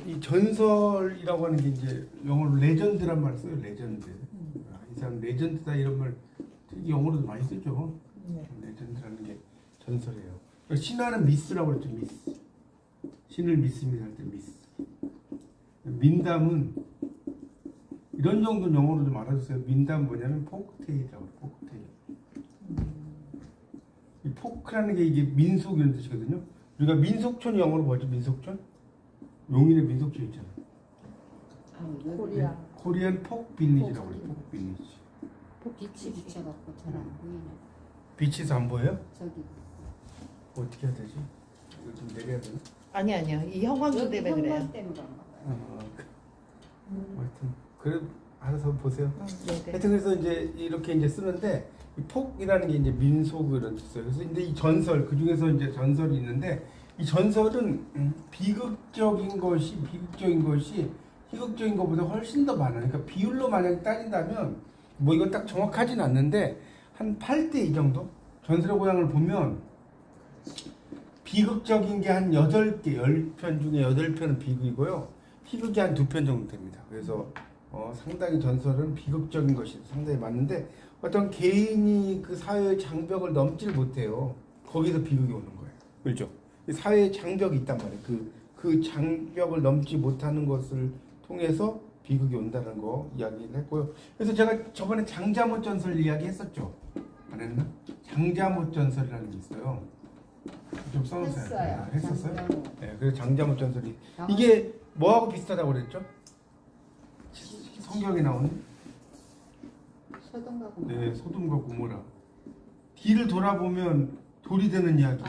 이 전설이라고 하는 게 이제 영어로 레전드란 말을 써요. 레전드. 이 사람 레전드다 이런 말 되게 영어로도 많이 쓰죠. 네. 레전드라는 게 전설이에요. 신화는 미스라고 그랬죠. 미스. 신을 믿습니다 할 때 미스. 민담은 이런 정도는 영어로 좀 알아주세요. 민담 뭐냐면 포크테일이라고 해요. 포크테일. 이 포크라는 게 이게 민속 이런 뜻이거든요. 우리가 민속촌이 영어로 뭐죠? 민속촌? 용인의 민속촌 있잖아. 코리아. 코리안 폭 빌리지라고 해요. 폭 빌리지. 빛이 비쳐갖고 잘 안 보이네. 빛에서 안 보여요? 저기. 어떻게 해야 되지? 이거 좀 내려야 되나? 아니요. 이 형광등 때문에 그래요. 현관 때문에 그런가 봐요. 하여튼 그래 알아서 보세요. 네네. 하여튼 그래서 이제 이렇게 이제 쓰는데 이 폭이라는 게 이제 민속 이런 뜻이에요. 그래서 근데 이 전설 그 중에서 이제 전설이 있는데 이 전설은 비극적인 것이 희극적인 것보다 훨씬 더 많아요. 그러니까 비율로 만약에 따진다면 뭐 이건 딱 정확하진 않는데 한 8대 2 정도? 전설의 고향을 보면 비극적인 게 한 8개, 10편 중에 8편은 비극이고요. 희극이 한 2편 정도 됩니다. 그래서 상당히 전설은 비극적인 것이 상당히 많은데 어떤 개인이 그 사회의 장벽을 넘질 못해요. 거기서 비극이 오는 거예요. 그렇죠? 사회의 장벽이 있단 말이에요. 그 장벽을 넘지 못하는 것을 통해서 비극이 온다는 거 이야기를 했고요. 그래서 제가 저번에 장자못 전설 이야기 했었죠. 안 했나? 장자못 전설이라는 게 있어요. 좀 써놓으세요. 했어요. 했었어요? 장자못. 네, 그래서 장자못 전설이 이게 뭐하고 비슷하다고 그랬죠? 성경에 나오는 소돔과 고모라. 네, 소돔과 고모라. 뒤를 돌아보면 돌이 되는 이야기.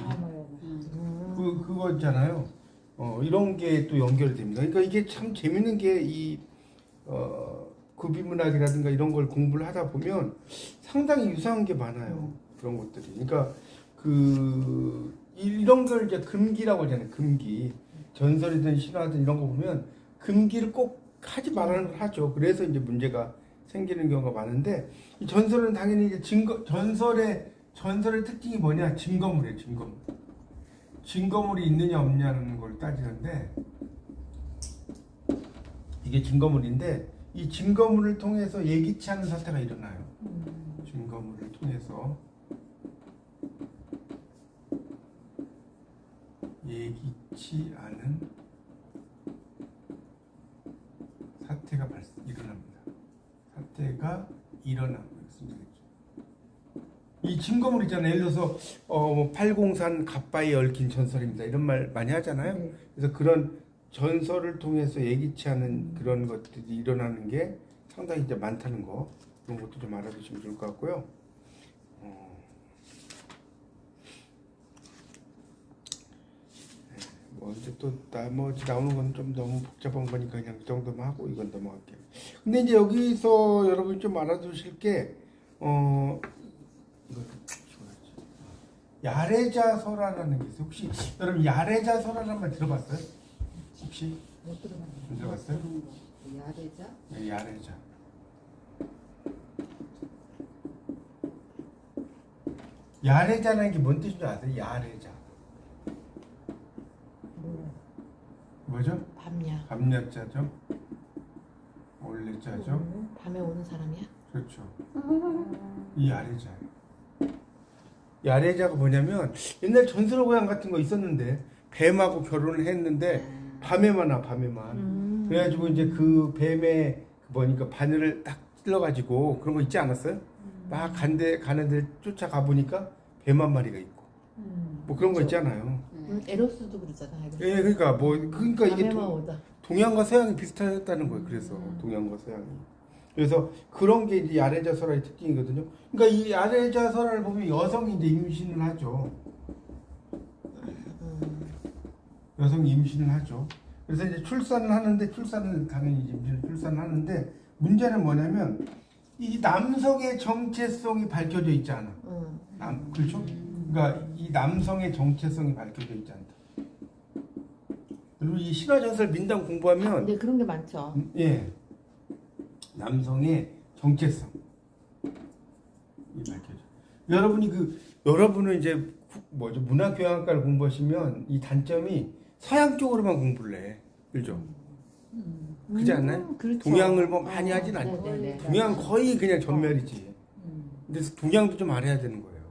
그거 있잖아요. 이런 게 또 연결이 됩니다. 그러니까 이게 참 재밌는 게 이 구비문학이라든가 이런 걸 공부를 하다 보면 상당히 유사한 게 많아요. 그런 것들이. 그러니까 이런 걸 이제 금기라고 하잖아요. 금기. 전설이든 신화든 이런 거 보면 금기를 꼭 하지 말라는 걸 하죠. 그래서 이제 문제가 생기는 경우가 많은데 이 전설은 당연히 이제 전설의 특징이 뭐냐? 증거물이에요. 증거물. 증거물이 있느냐 없느냐는 걸 따지는데 이게 증거물인데 이 증거물을 통해서 예기치 않은 사태가 일어나요. 증거물을 통해서 예기치 않은 사태가 일어납니다. 사태가 일어나고 있습니다. 이 증거물 있잖아요. 예를 들어서 팔공산 갓바위에 얽힌 전설입니다. 이런 말 많이 하잖아요. 그래서 그런 전설을 통해서 예기치 않은 그런 것들이 일어나는 게 상당히 이제 많다는 거, 그런 것도 좀 알아두시면 좋을 것 같고요. 이제 또 나머지 나오는 건 좀 너무 복잡한 거니까 그냥 그 정도만 하고 이건 넘어갈게요. 근데 이제 여기서 여러분이 좀 알아두실 게 야레자설화라는 게 있어요. 혹시 여러분 야레자설화라는 말 들어봤어요? 혹시? 못 들어봤네요. 안 들어봤어요? 야레자? 네, 야레자. 야레자라는 게 뭔 뜻인 줄 아세요? 야레자. 뭐죠? 밤야. 밤야자죠. 올레자죠. 밤에 오는 사람이야? 그렇죠. 이 야레자예요. 야레자가 뭐냐면 옛날 전설의 고향 같은 거 있었는데 뱀하고 결혼을 했는데 밤에만 와 밤에만. 그래가지고 이제 그 뱀의 뭐니까 바늘을 딱 찔러가지고 그런 거 있지 않았어요? 막 가는데 쫓아가 보니까 뱀 한 마리가 있고 뭐 그런 거 있잖아요. 에로스도 그러잖아요. 예, 그러니까 이게 오다. 동양과 서양이 비슷하다는 거예요. 그래서 동양과 서양이. 그래서 그런 게 이제 야레자 설화의 특징이거든요. 그러니까 이 야레자 설화를 보면 여성이 이제 임신을 하죠. 여성이 임신을 하죠. 그래서 이제 출산을 하는데 당연히 이제 출산을 하는데 문제는 뭐냐면 이 남성의 정체성이 밝혀져 있지 않아. 그렇죠? 그러니까 이 남성의 정체성이 밝혀져 있지 않다. 그리고 이 신화전설 민담 공부하면 네, 그런 게 많죠. 예. 남성의 정체성이 밝혀져. 여러분은 이제 문화교양학과를 공부하시면 이 단점이 서양 쪽으로만 공부를 해. 그죠? 그렇지 않나요? 그렇죠. 동양을 뭐 많이 하진 않죠. 네네네. 동양 거의 그냥 전멸이지. 근데 동양도 좀 알아야 되는 거예요.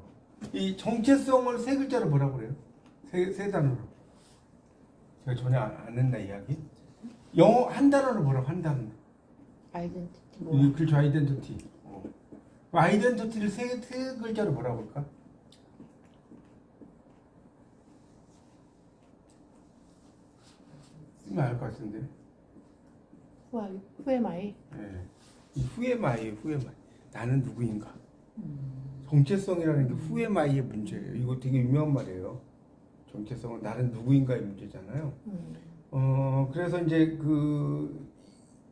이 정체성을 세 글자로 뭐라고 그래요? 세 단어로. 제가 전에 안 했나 이야기? 영어 한 단어로 뭐라고 한 단어. 아이덴티티 뭐. 그렇죠. 아이덴티티. 아이덴티티를 세 글자로 뭐라고 할까? 쓰면 알 것 같은데. 후에마이. 네. 이 후에마이. 나는 누구인가? 정체성이라는 게 후에마이의 문제예요. 이거 되게 유명한 말이에요. 정체성은 나는 누구인가의 문제잖아요. 그래서 이제 그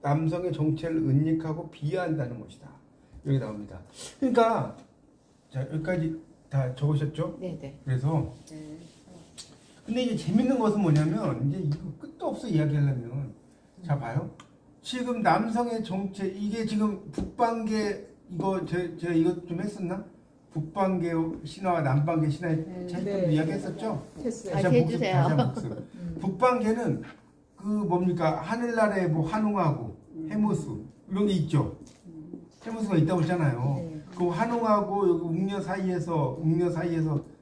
남성의 정체를 은닉하고 비하한다는 것이다. 여기 나옵니다. 그러니까 자 여기까지 다 적으셨죠? 네네. 그래서 네. 근데 이제 재밌는 것은 뭐냐면 이제 이거 끝도 없어 이야기하려면 자 봐요. 지금 남성의 정체 이게 지금 북방계 이거 제가 이것 좀 했었나? 북방계 신화와 남방계 신화의 차이점도 이야기했었죠? 했어요. 다시 한번 해주세요. 다시 한번 복습. 북방계는 그 뭡니까 하늘나라에 뭐 한웅하고 해무수 이런 게 있죠. 해무수가 있다고 했잖아요. 네. 그 한웅하고 여기 웅녀 사이에서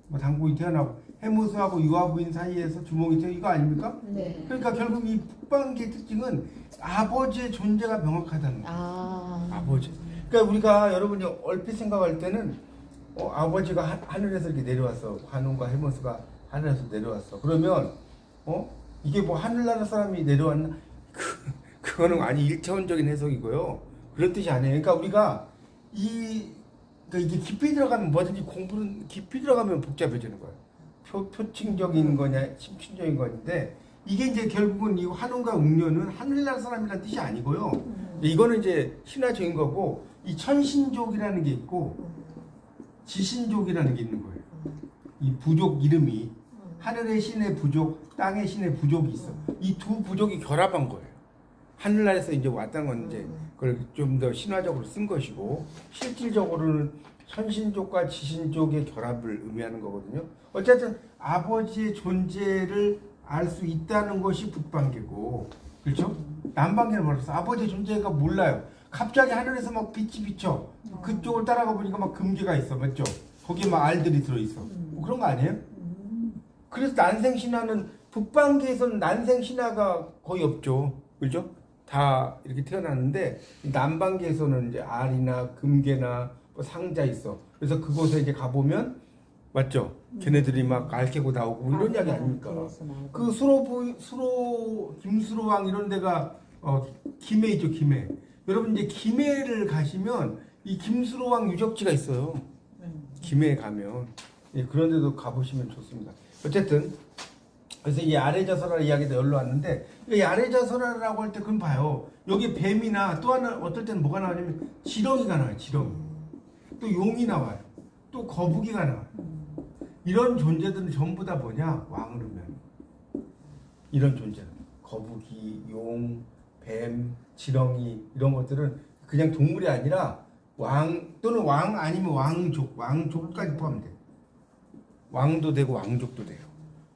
뭐 당국이 태어나고 해무수하고 유아부인 사이에서 주몽이 태어 이거 아닙니까? 네. 그러니까 결국 이 북방계의 특징은 아버지의 존재가 명확하다는 거예요. 아버지. 그러니까 우리가 여러분이 얼핏 생각할 때는 아버지가 하늘에서 이렇게 내려왔어. 한웅과 해무수가 하늘에서 내려왔어. 그러면 이게 뭐 하늘나라 사람이 내려왔나? 그거는 아니 1차원적인 해석이고요. 그런 뜻이 아니에요. 그러니까 우리가 그러니까 이게 깊이 들어가면 뭐든지 공부는 깊이 들어가면 복잡해지는 거예요. 표층적인 거냐, 심층적인 건데 이게 이제 결국은 이 한웅과 웅녀는 하늘나라 사람이라는 뜻이 아니고요. 이거는 이제 신화적인 거고 이 천신족이라는 게 있고 지신족이라는 게 있는 거예요. 이 부족 이름이 하늘의 신의 부족, 땅의 신의 부족이 있어. 이 두 부족이 결합한 거예요. 하늘나라에서 이제 왔다는 건 이제 그걸 좀 더 신화적으로 쓴 것이고 실질적으로는 천신족과 지신족의 결합을 의미하는 거거든요. 어쨌든 아버지의 존재를 알 수 있다는 것이 북방계고, 그렇죠? 남방계는 뭐랬어? 아버지의 존재가 몰라요. 갑자기 하늘에서 막 빛이 비쳐. 그쪽을 따라가 보니까 막 금괴가 있어, 맞죠? 거기에 막 알들이 들어있어. 뭐 그런 거 아니에요? 그래서 난생신화는 북방계에서는 난생신화가 거의 없죠, 그렇죠? 다 이렇게 태어났는데 남방계에서는 이제 알이나 금괴나 뭐 상자 있어. 그래서 그곳에 이제 가보면 맞죠? 걔네들이 막 알 캐고 나오고 이런 이야기 아닙니까? 그 김수로왕 이런 데가 김해 있죠, 김해. 여러분 이제 김해를 가시면 이 김수로왕 유적지가 있어요. 김해에 가면 그런 데도 가보시면 좋습니다. 어쨌든 그래서 이 아래자설화 이야기도 열로 왔는데 이 아래자설화라고 할 때 그럼 봐요. 여기 뱀이나 또 하나 어떨 때는 뭐가 나오냐면 지렁이가 나와요. 지렁이. 또 용이 나와요. 또 거북이가 나와요. 이런 존재들은 전부 다 뭐냐? 왕을 의미하는 이런 존재. 거북이, 용, 뱀, 지렁이 이런 것들은 그냥 동물이 아니라 왕 또는 왕 아니면 왕족까지 포함돼요. 왕도 되고 왕족도 돼요.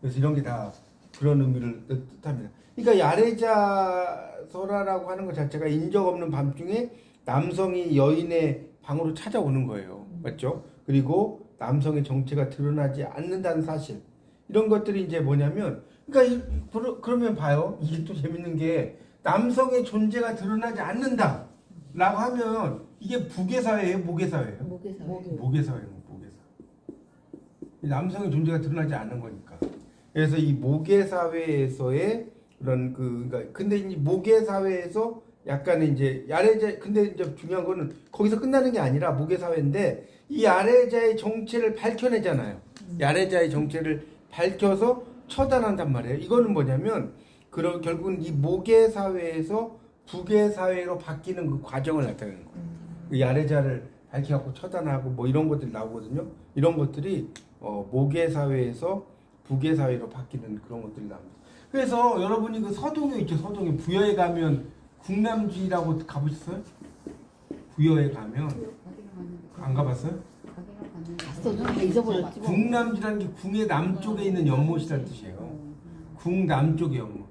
그래서 이런 게 다 그런 의미를 뜻합니다. 그러니까 이 아래자설화라고 하는 것 자체가 인적 없는 밤중에 남성이 여인의 방으로 찾아오는 거예요. 맞죠? 그리고 남성의 정체가 드러나지 않는다는 사실. 이런 것들이 이제 뭐냐면, 그러니까 그러면 봐요. 이게 또 재밌는 게 남성의 존재가 드러나지 않는다. 라고 하면 이게 부계사회예요? 모계사회예요? 모계사회예요. 남성의 존재가 드러나지 않는 거니까. 그래서 이 모계사회에서의 그런 그러니까 근데 이 모계사회에서 약간의 이제 야래자 근데 이제 중요한 거는 거기서 끝나는 게 아니라 모계사회인데 이 야래자의 정체를 밝혀내잖아요. 야래자의 정체를 밝혀서 처단한단 말이에요. 이거는 뭐냐면 그런 결국은 이 모계사회에서 부계사회로 바뀌는 그 과정을 나타내는 거예요. 그 야래자를 밝혀갖고 처단하고 뭐 이런 것들이 나오거든요. 이런 것들이 모계사회에서 부계사회로 바뀌는 그런 것들이 나옵니다. 그래서 여러분이 그 서동요 있죠. 서동요 부여에 가면 궁남지라고 가보셨어요? 부여에 가면 안 가봤어요? 갔어도 다 잊어버렸지. 궁남지라는 게 궁의 남쪽에 있는 연못이라는 뜻이에요. 궁 남쪽의 연못.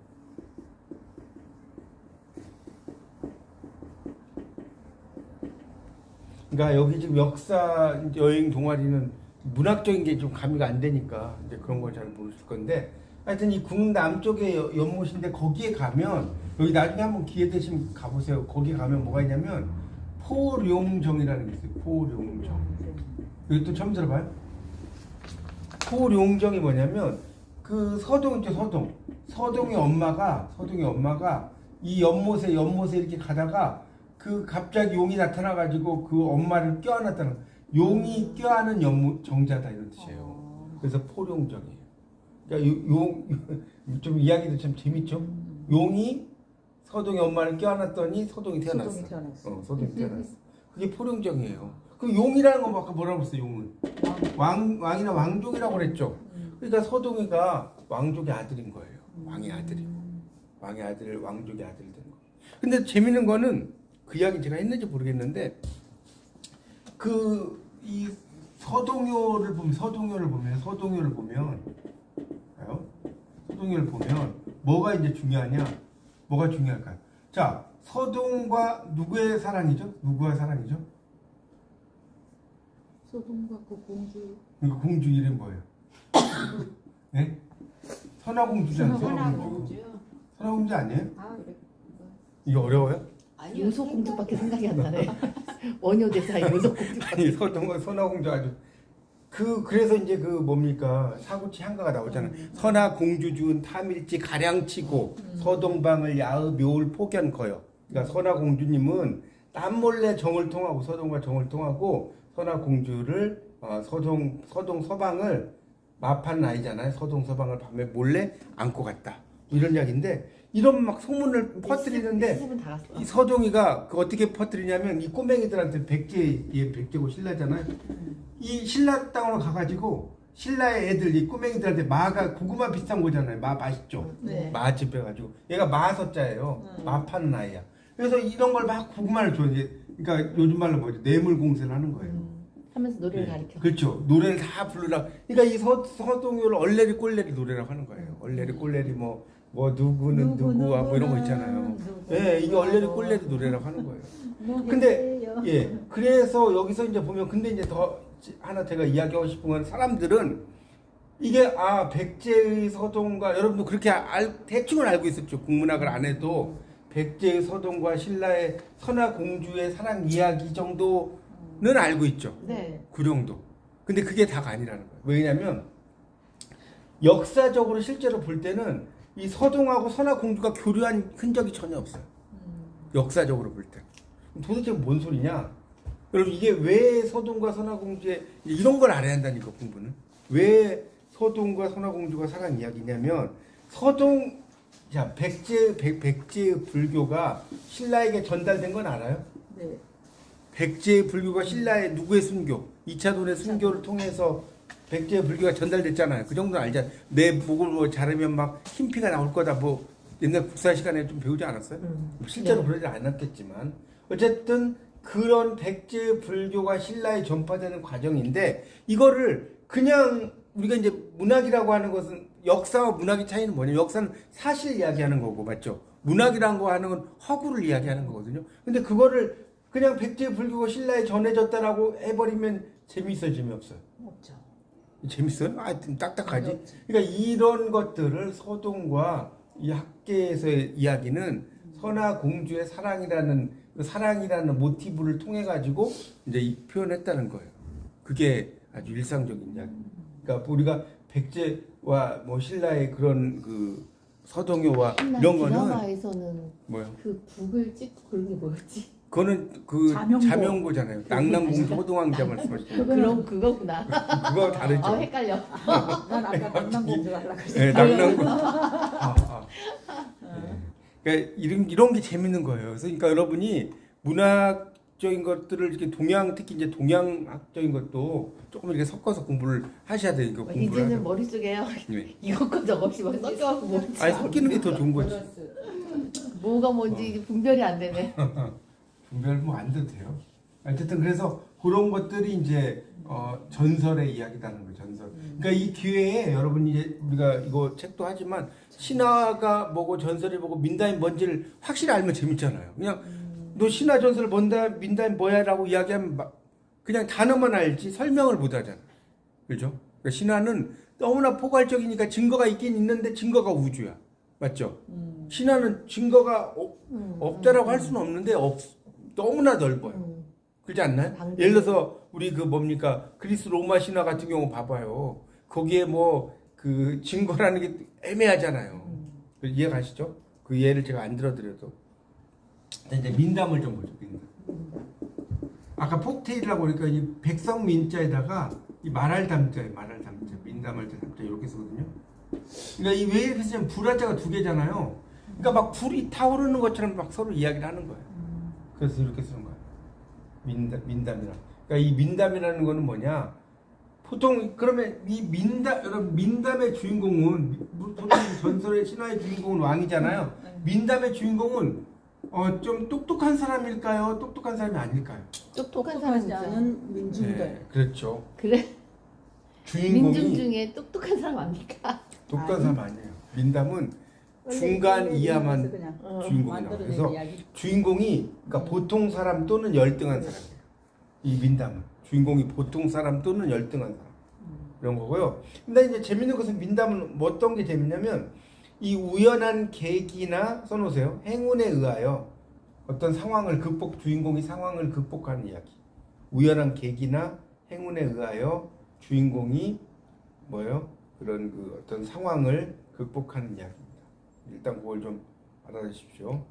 그러니까 여기 지금 역사 여행 동아리는 문학적인 게 좀 가미가 안 되니까 이제 그런 걸 잘 모르실 건데 하여튼 이 국남쪽에 연못인데 거기에 가면 여기 나중에 한번 기회 되시면 가보세요. 거기 가면 뭐가 있냐면 포룡정이라는 게 있어요. 포룡정. 이것도 처음 들어봐요? 포룡정이 뭐냐면 그 서동 있죠, 서동. 서동의 엄마가 이 연못에 이렇게 가다가 그 갑자기 용이 나타나가지고 그 엄마를 껴안았다는 용이 껴안은 연못 정자다 이런 뜻이에요. 그래서 포룡정이에요. 그러니까 좀 이야기도 참 재밌죠. 용이 서동의 엄마를 껴안았더니 서동이 태어났어. 서동이 태어났어. 그게 포룡정이에요. 그 용이라는 거 아까 뭐라고 했어요? 용을 왕이나 왕족이라고 그랬죠. 그러니까 서동이가 왕족의 아들인 거예요. 왕의 아들이고 왕의 아들 왕족의 아들이 된 거. 근데 재밌는 거는 그 이야기 제가 했는지 모르겠는데 그 이 서동요를 보면 뭐가 이제 중요하냐? 뭐가 중요할까요? 자, 서동과 누구의 사랑이죠? 누구의 사랑이죠? 소동과 그 공주. 그 공주 이름 뭐예요? 네? 선화공주잖아요. 선화공주 아니에요? 아, 그래. 이게 어려워요? 아니요. 요소공주밖에 생각이 안 나네. 원효대사 요소공주. 아니 서동과 선화공주 아주 그래서 이제 그 뭡니까 사고치 향가가 나오잖아요. 선화공주 준 탐일지 가량치고 서동방을 야의 묘을 포견거여. 그러니까 선화공주님은 땀몰래 정을 통하고 서동과 정을 통하고 선화공주를 서동 서방을 마판 나이잖아요. 서동 서방을 밤에 몰래 안고 갔다. 이런 이야기인데 이런 막 소문을 퍼뜨리는데 이 서동이가 그 어떻게 퍼뜨리냐면 이 꼬맹이들한테 백제고 신라잖아요. 이 신라 땅으로 가가지고 신라의 애들 이 꼬맹이들한테 마가 고구마 비슷한 거잖아요. 마 맛있죠. 네. 마집 해가지고 얘가 마서자예요. 마 파는 아이야. 그래서 이런 걸 막 고구마를 줘. 그러니까 요즘 말로 뭐지 뇌물 공세를 하는 거예요. 하면서 노래를 네. 가르쳐. 그렇죠. 노래를 다 부르라. 그러니까 이 서동요를 얼레리 꼴레리 노래라고 하는 거예요. 얼레리 꼴레리 뭐 누구는 누구하고 이런 거 있잖아요. 예, 이게 얼레리 꼴레리 노래라고 하는 거예요. 근데 예, 그래서 여기서 이제 보면 근데 이제 더 하나 제가 이야기하고 싶은 건 사람들은 이게 백제의 서동과 여러분도 그렇게 대충은 알고 있었죠. 국문학을 안 해도 백제의 서동과 신라의 선화공주의 사랑 이야기 정도는 알고 있죠. 네. 그 정도. 근데 그게 다가 아니라는 거예요. 왜냐면 역사적으로 실제로 볼 때는 이 서동하고 선화공주가 교류한 흔적이 전혀 없어요. 역사적으로 볼 때. 도대체 뭔 소리냐? 여러분 이게 왜 서동과 선화공주의 이런 걸 알아야 한다니까 공부는. 왜 서동과 선화공주가 사랑 이야기냐면 자 백제의 불교가 신라에게 전달된 건 알아요? 네. 백제의 불교가 신라의 누구의 순교? 이차돈의 순교를 통해서 백제의 불교가 전달됐잖아요. 그 정도는 알잖아요. 내 목을 뭐 자르면 막 흰피가 나올 거다. 뭐 옛날 국사 시간에 좀 배우지 않았어요? 실제로 네. 그러지 않았겠지만 어쨌든 그런 백제의 불교가 신라에 전파되는 과정인데 이거를 그냥 우리가 이제 문학이라고 하는 것은 역사와 문학의 차이는 뭐냐면 역사는 사실 이야기하는 거고 맞죠? 문학이라는 거 하는 건 허구를 이야기하는 거거든요. 근데 그거를 그냥 백제의 불교가 신라에 전해졌다라고 해버리면 재미있어요, 재미없어요? 없죠. 재밌어요? 하여튼 딱딱하지? 그러니까 이런 것들을 서동과 이 학계에서의 이야기는 선화공주의 사랑이라는 그 사랑이라는 모티브를 통해 가지고 이제 표현했다는 거예요. 그게 아주 일상적인 이야기. 그러니까 우리가 백제와 뭐 신라의 그런 그 서동요와 이런 거는 드라마에서는 뭐요? 그 북을 찍고 그런 게 뭐였지? 그거는 그 자명고. 자명고잖아요. 낙랑공주 호동왕자 말씀하시죠. 그럼 그거구나. 그거 다르죠. 헷갈려. 난 아까 남남공주 하려고 했어. 네, 낙랑공. 그러니까 이런 게 재밌는 거예요. 그래서 그러니까 여러분이 문학적인 것들을 이렇게 특히 이제 동양학적인 것도 조금 이렇게 섞어서 공부를 하셔야 되니까 공부를 이제는 하죠. 머릿속에요. 네. 이것과 저것이 막 섞여갖고 뭔지 아니 섞이는 게 더 좋은 거지. 뭐가 뭔지 분별이 안 되네. 분별 뭐 안 돼도 돼요. 어쨌든 그래서 그런 것들이 이제 전설의 이야기라는 거예요. 전설. 그러니까 이 기회에 여러분 이제 우리가 이거 책도 하지만 신화가 뭐고 전설이 뭐고 민다인 뭔지를 확실히 알면 재밌잖아요. 그냥 너 신화 전설 뭔다 민다인 뭐야라고 이야기하면 그냥 단어만 알지 설명을 못 하잖아. 그죠? 그러니까 신화는 너무나 포괄적이니까 증거가 있긴 있는데 증거가 우주야. 맞죠? 신화는 증거가 없다라고 할 수는 없는데 너무나 넓어요. 그렇지 않나요? 예를 들어서 우리 그 뭡니까 그리스 로마 신화 같은 경우 봐봐요. 거기에 뭐 그 증거라는 게 애매하잖아요. 이해가시죠? 그 예를 제가 안 들어드려도 이제 민담을 좀 보죠. 민담. 아까 폭테일이라고 그러니까 이 백성민자에다가 이 말할 담자에 말할 담자, 민담할 때 담자 이렇게 쓰거든요. 그러니까 이 왜 이렇게 쓰냐면 불화자가 두 개잖아요. 그러니까 막 불이 타오르는 것처럼 막 서로 이야기를 하는 거예요. 그래서 이렇게 쓰는 거예요. 민담이라. 그러니까 이 민담이라는 거는 뭐냐? 보통 그러면 이 여러분 민담의 주인공은 보통 전설의 신화의 주인공은 왕이잖아요. 민담의 주인공은 좀 똑똑한 사람일까요? 똑똑한 사람이 아닐까요? 똑똑한 똑똑하지 사람이죠. 않은 민중들. 네, 그렇죠. 그래? 주인공이 민중 중에 똑똑한 사람 아닐까? 똑똑한 사람 아니에요. 민담은 중간 이하만 그냥 주인공이 나와요. 그래서 이야기. 주인공이 그러니까 보통 사람 또는 열등한 사람이에요. 이 민담은 주인공이 보통 사람 또는 열등한 사람 이런 거고요. 근데 이제 재밌는 것은 민담은 뭐 어떤 게 재밌냐면 이 우연한 계기나 써놓으세요. 행운에 의하여 어떤 상황을 주인공이 상황을 극복하는 이야기. 우연한 계기나 행운에 의하여 주인공이 뭐예요? 그런 그 어떤 상황을 극복하는 이야기입니다. 일단 그걸 좀 알아주십시오.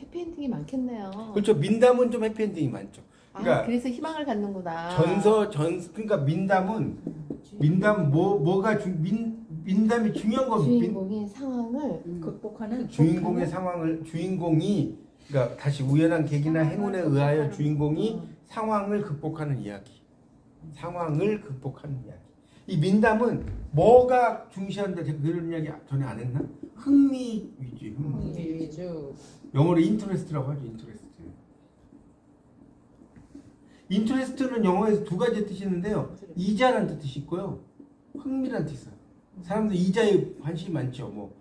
해피엔딩이 많겠네요. 그렇죠. 민담은 좀 해피엔딩이 많죠. 그러니까 그래서 희망을 갖는구나. 그러니까 민담 뭐가 민담이 중요한 건 주인공의 상황을 극복하는 주인공이 그러니까 다시 우연한 계기나 행운에 의하여 주인공이 상황을 극복하는 이야기. 상황을 극복하는 이야기. 이 민담은 뭐가 중시한다? 제가 그런 이야기 전에 안 했나? 흥미 위주. 위주. 영어로 인터레스트라고 하죠. 인터레스트는 영어에서 두 가지 뜻이 있는데요. 이자라는 뜻이 있고요. 흥미라는 뜻이 있어요. 사람들 이자에 관심이 많죠.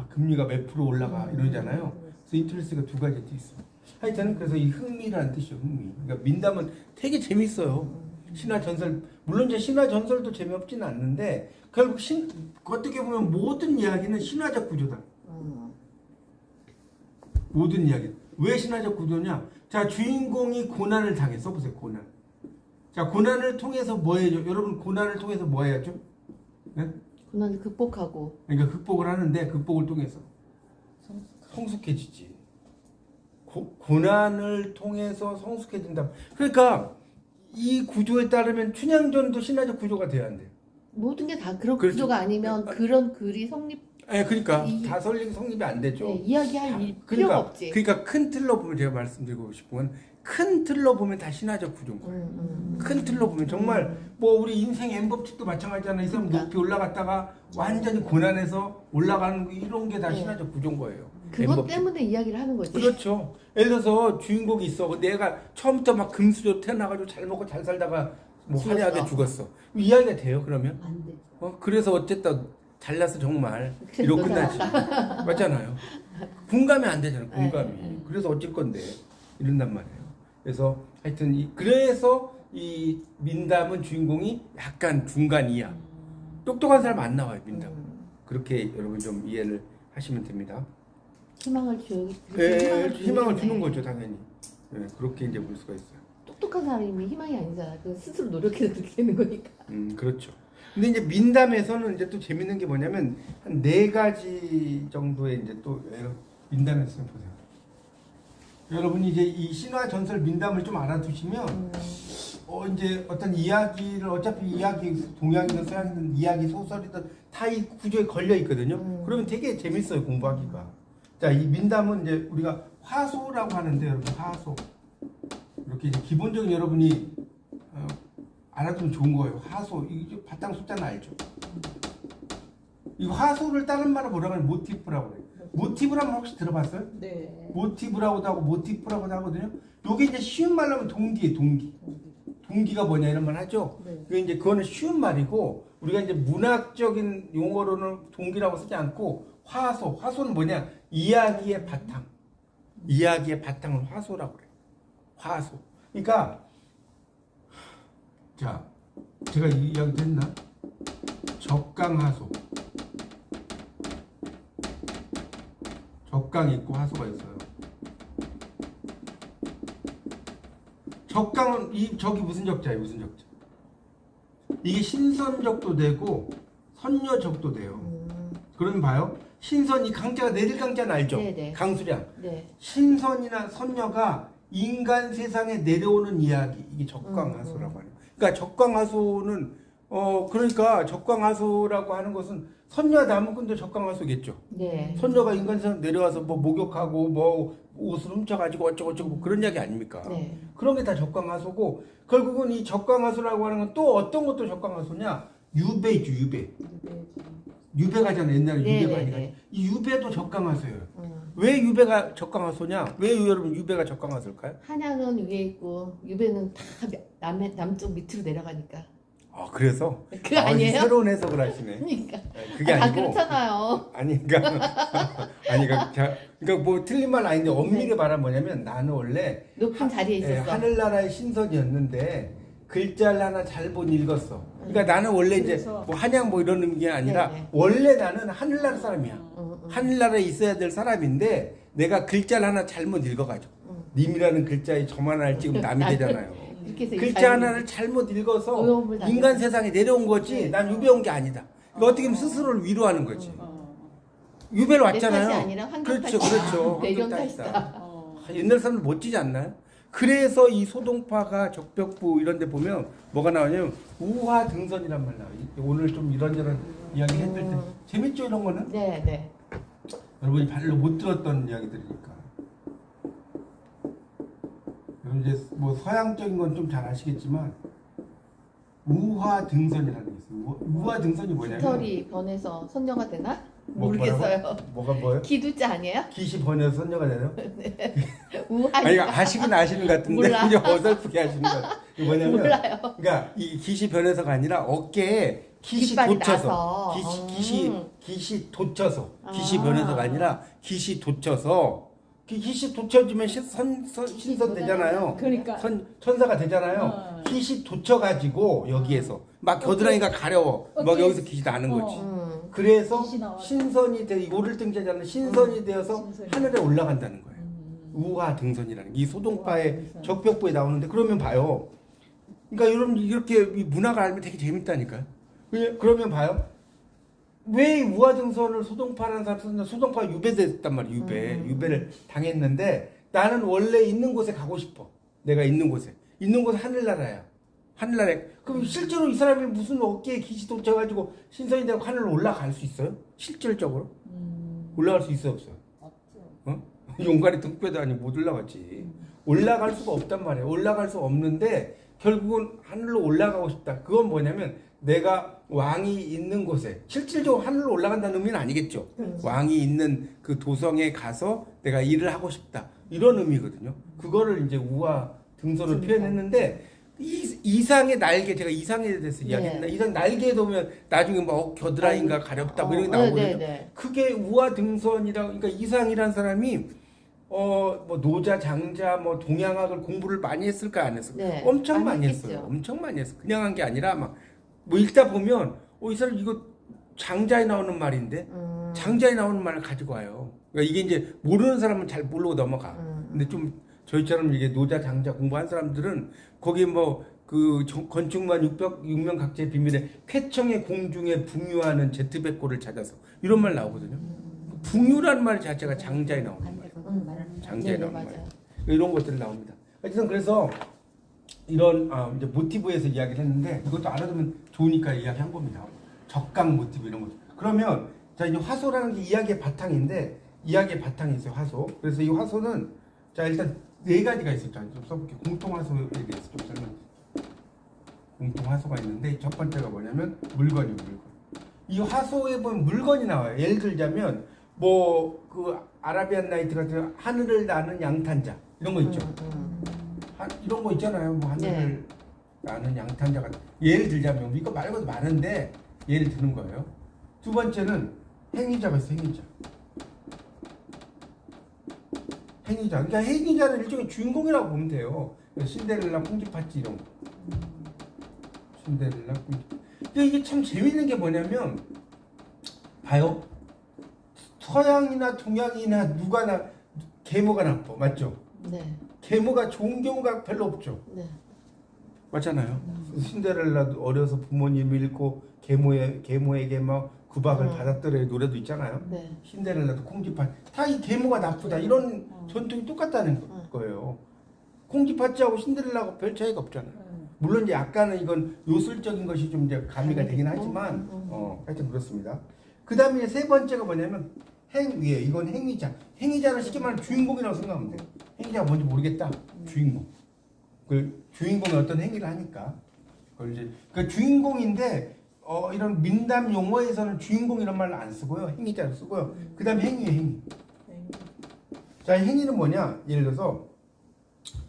금리가 몇 프로 올라가 이러잖아요. 그래서 인터레스트가 두 가지 뜻이 있어요. 하여튼 그래서 이 흥미라는 뜻이에요. 흥미. 그러니까 민담은 되게 재밌어요. 신화 전설 물론 이제 신화 전설도 재미없지는 않는데 결국 어떻게 보면 모든 이야기는 신화적 구조다. 모든 이야기. 왜 신화적 구조냐? 자, 주인공이 고난을 당해. 써보세요. 고난. 자, 고난을 통해서 뭐 해야죠? 여러분 고난을 통해서 뭐 해야죠? 네? 고난을 극복하고. 그러니까 극복을 하는데 극복을 통해서 성숙해지지. 고난을 통해서 성숙해진다. 그러니까 이 구조에 따르면 춘향전도 신화적 구조가 돼야 한대요. 모든 게 다 그런 그렇죠. 구조가 아니면 그런 글이 성립. 그러니까 다 성립이 안 되죠. 이야기할 필요가 없지. 그러니까 큰 틀로 보면 제가 말씀드리고 싶은 건 큰 틀로 보면 다 신화적 구조인 거예요. 큰 틀로 보면 정말 우리 인생 N법칙도 마찬가지잖아요. 이 사람 높이 올라갔다가 완전히 고난에서 올라가는 이런 게 다 신화적 구조인 거예요. 그것 N법칙. 때문에 이야기를 하는 거지. 그렇죠. 예를 들어서 주인공이 있어. 내가 처음부터 막 금수저 태어나가지고 잘 먹고 잘 살다가 화려하게 죽었어. 이야기가 돼요 그러면? 안 돼. 그래서 어쨌든 잘나서 정말 이러고 끝나지. 맞잖아요. 공감이 안 되잖아요. 공감이. 그래서 어쩔 건데 이런단 말이에요. 그래서 하여튼 그래서 이 민담은 주인공이 약간 중간 이하. 똑똑한 사람 안 나와요 민담. 그렇게 여러분 좀 이해를 하시면 됩니다. 희망을 희망을 주는 거죠 당연히. 그렇게 이제 볼 수가 있어요. 똑똑한 사람이 희망이 아니잖아. 그 스스로 노력해서 그렇게 되는 거니까. 그렇죠. 근데 이제 민담에서는 이제 또 재밌는 게 뭐냐면 한 4가지 정도의 이제 또 민담에서 보세요. 여러분이 이제 이 신화 전설 민담을 좀 알아두시면 이제 어떤 이야기를 어차피 동양이든 서양이든 이야기 소설이든 다 이 구조에 걸려 있거든요. 그러면 되게 재밌어요 공부하기가. 자, 이 민담은 이제 우리가 화소라고 하는데 여러분 화소 이렇게 이제 기본적인 여러분이 알아두면 좋은 거예요. 화소 이게 바탕 숫자는 알죠. 이 화소를 다른 말로 뭐라고 하면 모티프라고 그래요. 모티브라면 혹시 들어봤어요? 네. 모티브라고도 하고 모티프라고도 하거든요. 요게 이제 쉬운 말로 하면 동기예요. 동기가 뭐냐 이런 말 하죠. 네. 그거는 쉬운 말이고 우리가 이제 문학적인 용어로는 동기라고 쓰지 않고 화소는 뭐냐? 이야기의 바탕을 화소라고 그래요. 화소. 그러니까 자, 제가 이야기 했나? 적강하소. 적강이 있고 화소가 있어요. 적강은 저기 무슨 적자예요? 무슨 적자? 이게 신선적도 되고 선녀적도 돼요. 그러면 봐요. 신선, 이 강자가 내릴 강자는 알죠? 네네. 강수량. 네. 신선이나 선녀가 인간 세상에 내려오는 이야기, 이게 적강하소라고 하는. 그러니까 적강하소는 그러니까 적강하소라고 하는 것은 선녀 나무꾼도 적강하소겠죠. 네. 선녀가 인간 세상 내려와서 뭐 목욕하고 뭐 옷을 훔쳐가지고 어쩌고저쩌고 뭐 그런 이야기 아닙니까? 네. 그런 게 다 적강하소고, 결국은 이 적강하소라고 하는 건 또 어떤 것도 적강하소냐? 유배죠, 유배. 유배 가잖아요. 옛날에 네, 유배 네, 많이 네. 가요. 이 유배도 적강하소예요. 왜 유배가 적강하소냐? 왜 여러분 유배가 적강하소일까요? 한양은 위에 있고 유배는 다 남쪽 밑으로 내려가니까. 아, 그래서? 그거 아니에요? 새로운 해석을 하시네. 그러니까. 그게 다 아니고. 그렇잖아요. 아니, 그러니까 뭐 틀린 말 아닌데 엄밀히 말하면 뭐냐면 나는 원래 높은 자리에 있었어. 하늘나라의 신선이었는데 글자를 하나 잘못 읽었어. 그러니까 나는 원래 이제 그래서- 뭐 한양 뭐 이런 게 아니라 네, 네. 원래 나는 하늘나라 사람이야. 하늘나라에 있어야 될 사람인데 내가 글자를 하나 잘못 읽어가지고 님이라는 글자에 점 하나를 찍으면 남이 되잖아요. 이렇게 해서 글자 하나를 잘못 읽어서 오염을 당했어. 인간 세상에 내려온 거지 네. 난 유배 온 게 아니다. 그러니까 어떻게 보면 스스로를 위로하는 거지. 유배를 내 탓이 왔잖아요. 아니라 환경 그렇죠, 탓이다. 그렇죠. 배경 환경 탓이다. 탓이다. 옛날 사람들 멋지지 않나요? 그래서 이 소동파가 적벽부 이런 데 보면 뭐가 나오냐면 우화등선이란 말 나와요. 오늘 좀 이런저런 이야기 해줄 때 재밌죠, 이런 거는? 네, 네. 여러분이 별로 못 들었던 이야기들이니까. 여러분 이제 뭐 서양적인 건 좀 잘 아시겠지만 우화등선이라는 게 있어요. 우화등선이 뭐냐면 깃털이 변해서 선녀가 되나? 뭐, 모르겠어요. 뭐가 뭐예요? 기두자 아니에요? 기시 번여서 선녀가 되나요? 우하. 아니 아시긴 아시는 것 같은데 몰라. 이제 어설프게 하시는 것 같아요. 이게 뭐냐면 몰라요. 그러니까 이 기시 변해서가 아니라 어깨에 기시 깃발이 돋쳐서 나서. 기시 돋쳐서 기시 아. 변해서가 아니라 기시 돋쳐서 기시 돋쳐지면 신선 되잖아요. 그러니까. 천사가 되잖아요. 기시 돋쳐가지고 여기에서 막 겨드랑이가 가려워. 막 어깨. 여기서 기시 나는 거지. 그래서 기시 나와서. 신선이 돼 오를 등자잖아요. 신선이 되어서 신선이. 하늘에 올라간다는 거예요. 우화 등선이라는 게 이 소동파의 우화 등선. 적벽부에 나오는데 그러면 봐요. 그러니까 여러분 이렇게 이 문화가 알면 되게 재밌다니까요. 그러면 봐요. 왜 우화 등선을 소동파라는 사람은 소동파가 유배됐단 말이에요. 유배를 당했는데 나는 원래 있는 곳에 가고 싶어. 내가 있는 곳에 하늘나라야. 하늘나라에. 그럼 실제로 이 사람이 무슨 어깨에 기시 돋쳐가지고 신선이 되고 하늘로 올라갈 수 있어요? 실질적으로? 올라갈 수 있어요, 없어요? 어? 용가리 등뼈도 아니고 못 올라갔지. 올라갈 수가 없단 말이에요. 올라갈 수 없는데 결국은 하늘로 올라가고 싶다. 그건 뭐냐면 내가 왕이 있는 곳에 실질적으로 하늘로 올라간다는 의미는 아니겠죠. 그렇지. 왕이 있는 그 도성에 가서 내가 일을 하고 싶다. 이런 의미거든요. 그거를 이제 우화 등선을 표현했는데 이상의 날개, 제가 이상에 대해서 이야기했나? 이상 날개에 보면 나중에 뭐 겨드랑이가 가렵다 뭐 이런 게 나오거든요. 네, 네. 그게 우화 등선이라고, 그러니까 이상이란 사람이 뭐 노자, 장자, 뭐 동양학을 공부를 많이 했을까 안 했을까? 네, 엄청 많이 했겠죠. 했어요. 엄청 많이 했어. 그냥 한 게 아니라 막 뭐 읽다 보면 이 사람 이거 장자에 나오는 말인데 장자에 나오는 말을 가지고 와요. 그러니까 이게 이제 모르는 사람은 잘 모르고 넘어가. 근데 좀 저희처럼 이게 노자, 장자 공부한 사람들은 거기 뭐 그 건축만 육명각제의 비밀에 쾌청의 공중에 붕유하는 제트백고를 찾아서 이런 말 나오거든요. 붕유라는 말 자체가 장자에 나오는 말이에요. 장자에 네, 나오는 맞아요. 말이에요. 이런 것들이 나옵니다. 하여튼 그래서 이런 이제 모티브에서 이야기를 했는데 이것도 알아두면 좋으니까 이야기한 겁니다. 적강 모티브 이런 것. 그러면 자 이제 화소라는 게 이야기의 바탕인데 이야기의 바탕이 있어요. 화소. 그래서 이 화소는 자 일단 네 가지가 있어요. 자, 좀 써볼게요. 공통 화소에 대해서 좀 설명드릴게요. 공통 화소가 있는데 첫 번째가 뭐냐면 물건이에요. 물건. 이 화소에 보면 물건이 나와요. 예를 들자면 뭐 그 아라비안 나이트 같은 하늘을 나는 양탄자 이런 거 있죠. 이런 거 있잖아요. 뭐 하늘을 나는 양탄자가 예를 들자면 이거 말고도 많은데 예를 드는 거예요. 두 번째는 행위자가 있어. 행위자. 행위자. 그러니까 행위자는 일종의 주인공이라고 보면 돼요. 신데렐라, 콩쥐팥쥐 이런 거. 신데렐라, 콩쥐. 근데 이게 참 재밌는 게 뭐냐면 봐요. 서양이나 동양이나 누가나 계모가 나빠. 맞죠? 네. 계모가 좋은 경우가 별로 없죠. 네. 맞잖아요. 신데렐라도 어려서 부모님 잃고 계모에게 막 구박을 받았더래 노래도 있잖아요. 네. 신데렐라도 콩쥐팥 다 이 계모가 나쁘다 이런 전통이 똑같다는 거예요. 콩쥐팥쥐하고 신데렐라하고 별 차이가 없잖아요. 물론 이제 약간은 이건 요술적인 것이 좀 이제 가미가 되긴 하지만 하여튼 그렇습니다. 그 다음에 세 번째가 뭐냐면 행위에 이건 행위자. 행위자는 쉽게 말하면 주인공이라고 생각하면 돼요. 행위자가 뭔지 모르겠다. 주인공. 그 주인공이 어떤 행위를 하니까 그걸 이제 그 주인공인데 이런 민담 용어에서는 주인공 이런 말을 안 쓰고요. 행위자를 쓰고요. 그 다음에 행위에 행위. 자, 행위는 뭐냐? 예를 들어서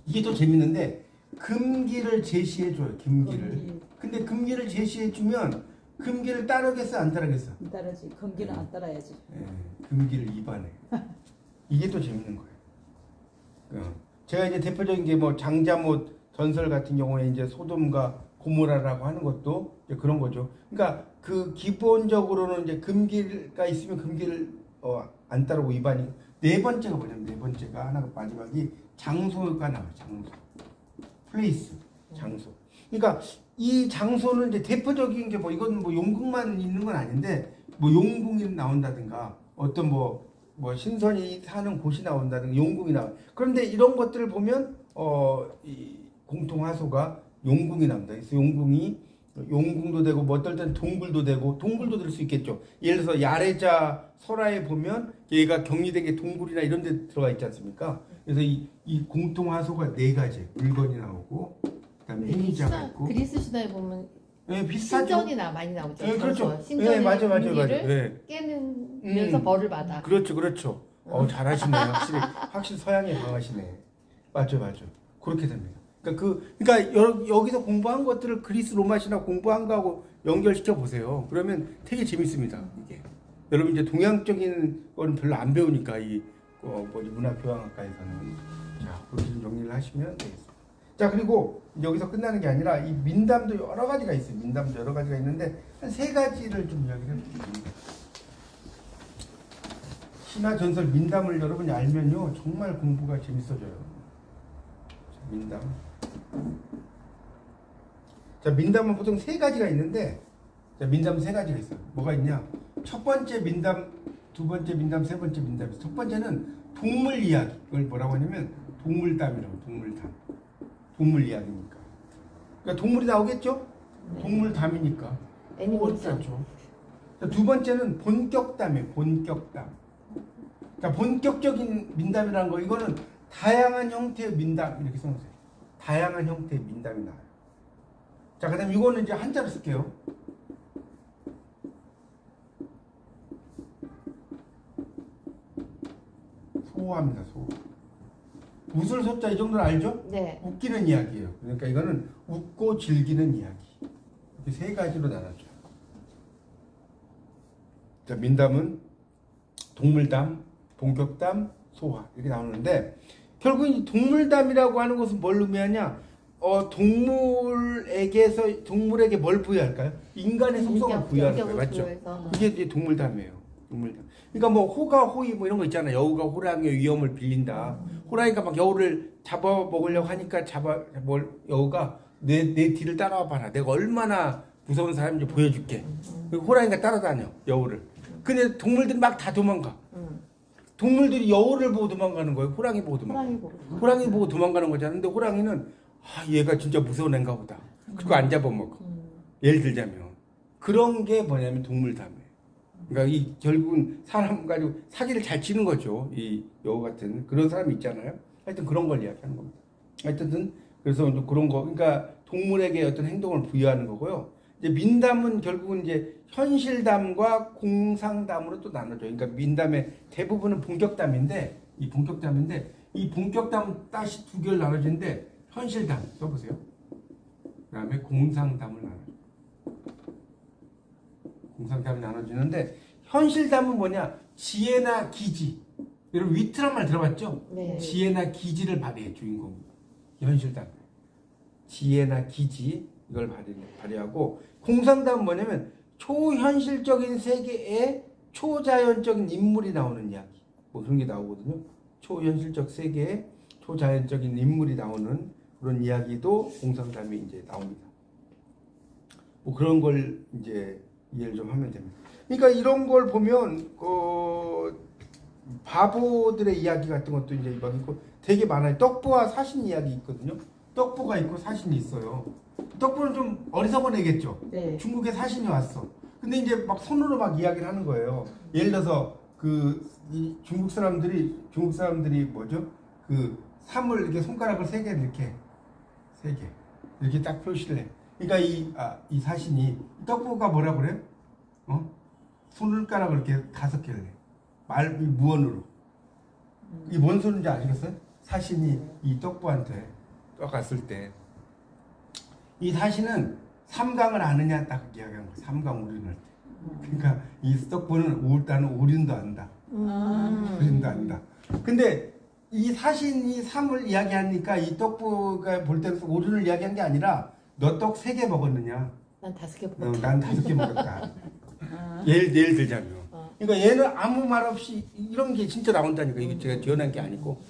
이게 또 재밌는데 금기를 제시해줘요. 금기를. 근데 금기를 제시해주면 금기를 따르겠어 안 따르겠어? 안 따라지. 금기는 안 따라야지. 금기를 위반해. 이게 또 재밌는 거예요. 제가 이제 대표적인 게 뭐 장자못 전설 같은 경우에 이제 소돔과 고모라라고 하는 것도 이제 그런 거죠. 그러니까 그 기본적으로는 이제 금기가 있으면 금기를 안 따르고 위반이. 네 번째가 뭐냐면 네 번째가 하나가 마지막이 장소가 나와요. 장소. 플레이스. 장소. 그러니까 이 장소는 이제 대표적인 게 뭐 이건 뭐 용궁만 있는 건 아닌데 뭐 용궁이 나온다든가 어떤 뭐 신선이 사는 곳이 나온다든가 용궁이 나와. 그런데 이런 것들을 보면 이 공통하소가 용궁이 나온다. 그래서 용궁도 되고 뭐 어떨 땐 동굴도 되고 동굴도 될 수 있겠죠. 예를 들어서 야레자 설화에 보면 얘가 격리된 게 동굴이나 이런 데 들어가 있지 않습니까? 그래서 이 공통하소가 네 가지 물건이 나오고 그다음에 행위자가 있고 그리스 신화에 보면 비슷하죠. 신전이 많이 나오죠. 그렇죠. 신전의 맞아. 금기를 깨면서 벌을 받아. 그렇죠. 잘하시네. 확실히 서양에 강하시네. 맞죠. 그렇게 됩니다. 그러니까 여기서 공부한 것들을 그리스 로마 신화 공부한 거하고 연결시켜 보세요. 그러면 되게 재밌습니다. 이게 여러분 이제 동양적인 건 별로 안 배우니까 이 문화교양학과에서는 자 그렇게 좀 정리를 하시면 되겠습니다. 자 그리고 여기서 끝나는 게 아니라 이 민담도 여러 가지가 있어요. 민담도 여러 가지가 있는데 한 세 가지를 좀 이야기를 해드립니다. 신화 전설 민담을 여러분이 알면요 정말 공부가 재밌어져요. 민담. 자 민담은 보통 세 가지가 있는데 자 민담 세 가지가 있어요. 뭐가 있냐? 첫 번째 민담, 두 번째 민담, 세 번째 민담. 첫 번째는 동물 이야기. 그걸 뭐라고 하냐면 동물담이라고. 동물 이야기니까. 그러니까 동물이 나오겠죠? 네. 동물담이니까. 애니메이션. 두 번째는 본격담이에요. 본격담. 그러니까 본격적인 민담이라는 거 이거는 다양한 형태의 민담 이렇게 써놓으세요. 다양한 형태의 민담이 나와요. 자, 그 다음에 이거는 이제 한자로 쓸게요. 소호합니다. 소호. 웃을 소자 이 정도는 알죠? 네. 웃기는 이야기예요. 그러니까 이거는 웃고 즐기는 이야기. 이렇게 세 가지로 나눠져요. 자, 민담은 동물담, 본격담, 소화 이렇게 나오는데 결국 이 동물담이라고 하는 것은 뭘 의미하냐? 동물에게 뭘 부여할까요? 인간의 속성을 부여하는 거예요. 맞죠? 이게 이제 동물담이에요. 동물담. 그러니까 뭐 호가 호의 뭐 이런 거 있잖아요. 여우가 호랑이의 위험을 빌린다. 호랑이가 막 여우를 잡아먹으려고 하니까 여우가 내 뒤를 따라와 봐라. 내가 얼마나 무서운 사람인지 보여줄게. 그리고 호랑이가 따라다녀 여우를. 근데 동물들이 막 다 도망가. 동물들이 여우를 보고 도망가는 거예요. 호랑이 보고 도망가는 거잖아요. 근데 호랑이는 얘가 진짜 무서운 애인가 보다. 그리고 안 잡아먹어. 예를 들자면 그런 게 뭐냐면 동물담이에요. 그러니까 결국은 사람 가지고 사기를 잘 치는 거죠. 이 여우 같은 그런 사람이 있잖아요. 하여튼 그런 걸 이야기하는 겁니다. 하여튼 그래서 그런 거 그러니까 동물에게 어떤 행동을 부여하는 거고요. 이제 민담은 결국은 이제 현실담과 공상담으로 또 나눠져요. 그러니까 민담의 대부분은 본격담인데 이 본격담은 다시 두 개로 나눠지는데 현실담 써보세요. 그다음에 공상담을 나눠요. 공상담이 나눠지는데 현실담은 뭐냐? 지혜나 기지 여러분 위트란 말 들어봤죠? 네. 지혜나 기지를 발휘해 주인공. 현실담. 지혜나 기지 이걸 발휘하고 공상담은 뭐냐면 초현실적인 세계에 초자연적인 인물이 나오는 이야기. 뭐 그런 게 나오거든요. 초현실적 세계에 초자연적인 인물이 나오는 그런 이야기도 공상담이 이제 나옵니다. 뭐 그런 걸 이제 이해를 좀 하면 됩니다. 그러니까 이런 걸 보면 바보들의 이야기 같은 것도 이제 막 있고 되게 많아요. 떡부와 사신 이야기 있거든요. 떡부가 있고 사신이 있어요. 떡부는 좀 어리석은 애겠죠. 네. 중국에 사신이 왔어. 근데 이제 막 손으로 막 이야기를 하는 거예요. 예를 들어서 이 중국 사람들이 뭐죠? 그 삼을 이렇게 손가락을 세 개 이렇게 딱 표시를 해. 그러니까 이 사신이 떡부가 뭐라 그래요? 손가락을 이렇게 5개를 해. 무언으로. 이게 뭔 소리인지 아시겠어요? 사신이 이 떡부한테 떠갔을 때 이 사신은 삼강을 아느냐 딱 이야기한 거예요. 삼강 우륜을. 그러니까 이 떡부는 우륜도 안다. 우륜도 안다. 근데 이 사신이 삼을 이야기하니까 이 떡부가 볼 때는 우륜을 이야기한 게 아니라 너 떡 3개 먹었느냐? 난 5개 먹었다. 난 5개 먹었다. 예를 들자면. 그러니까 얘는 아무 말 없이 이런 게 진짜 나온다니까. 이게 제가 지어낸 게 아니고.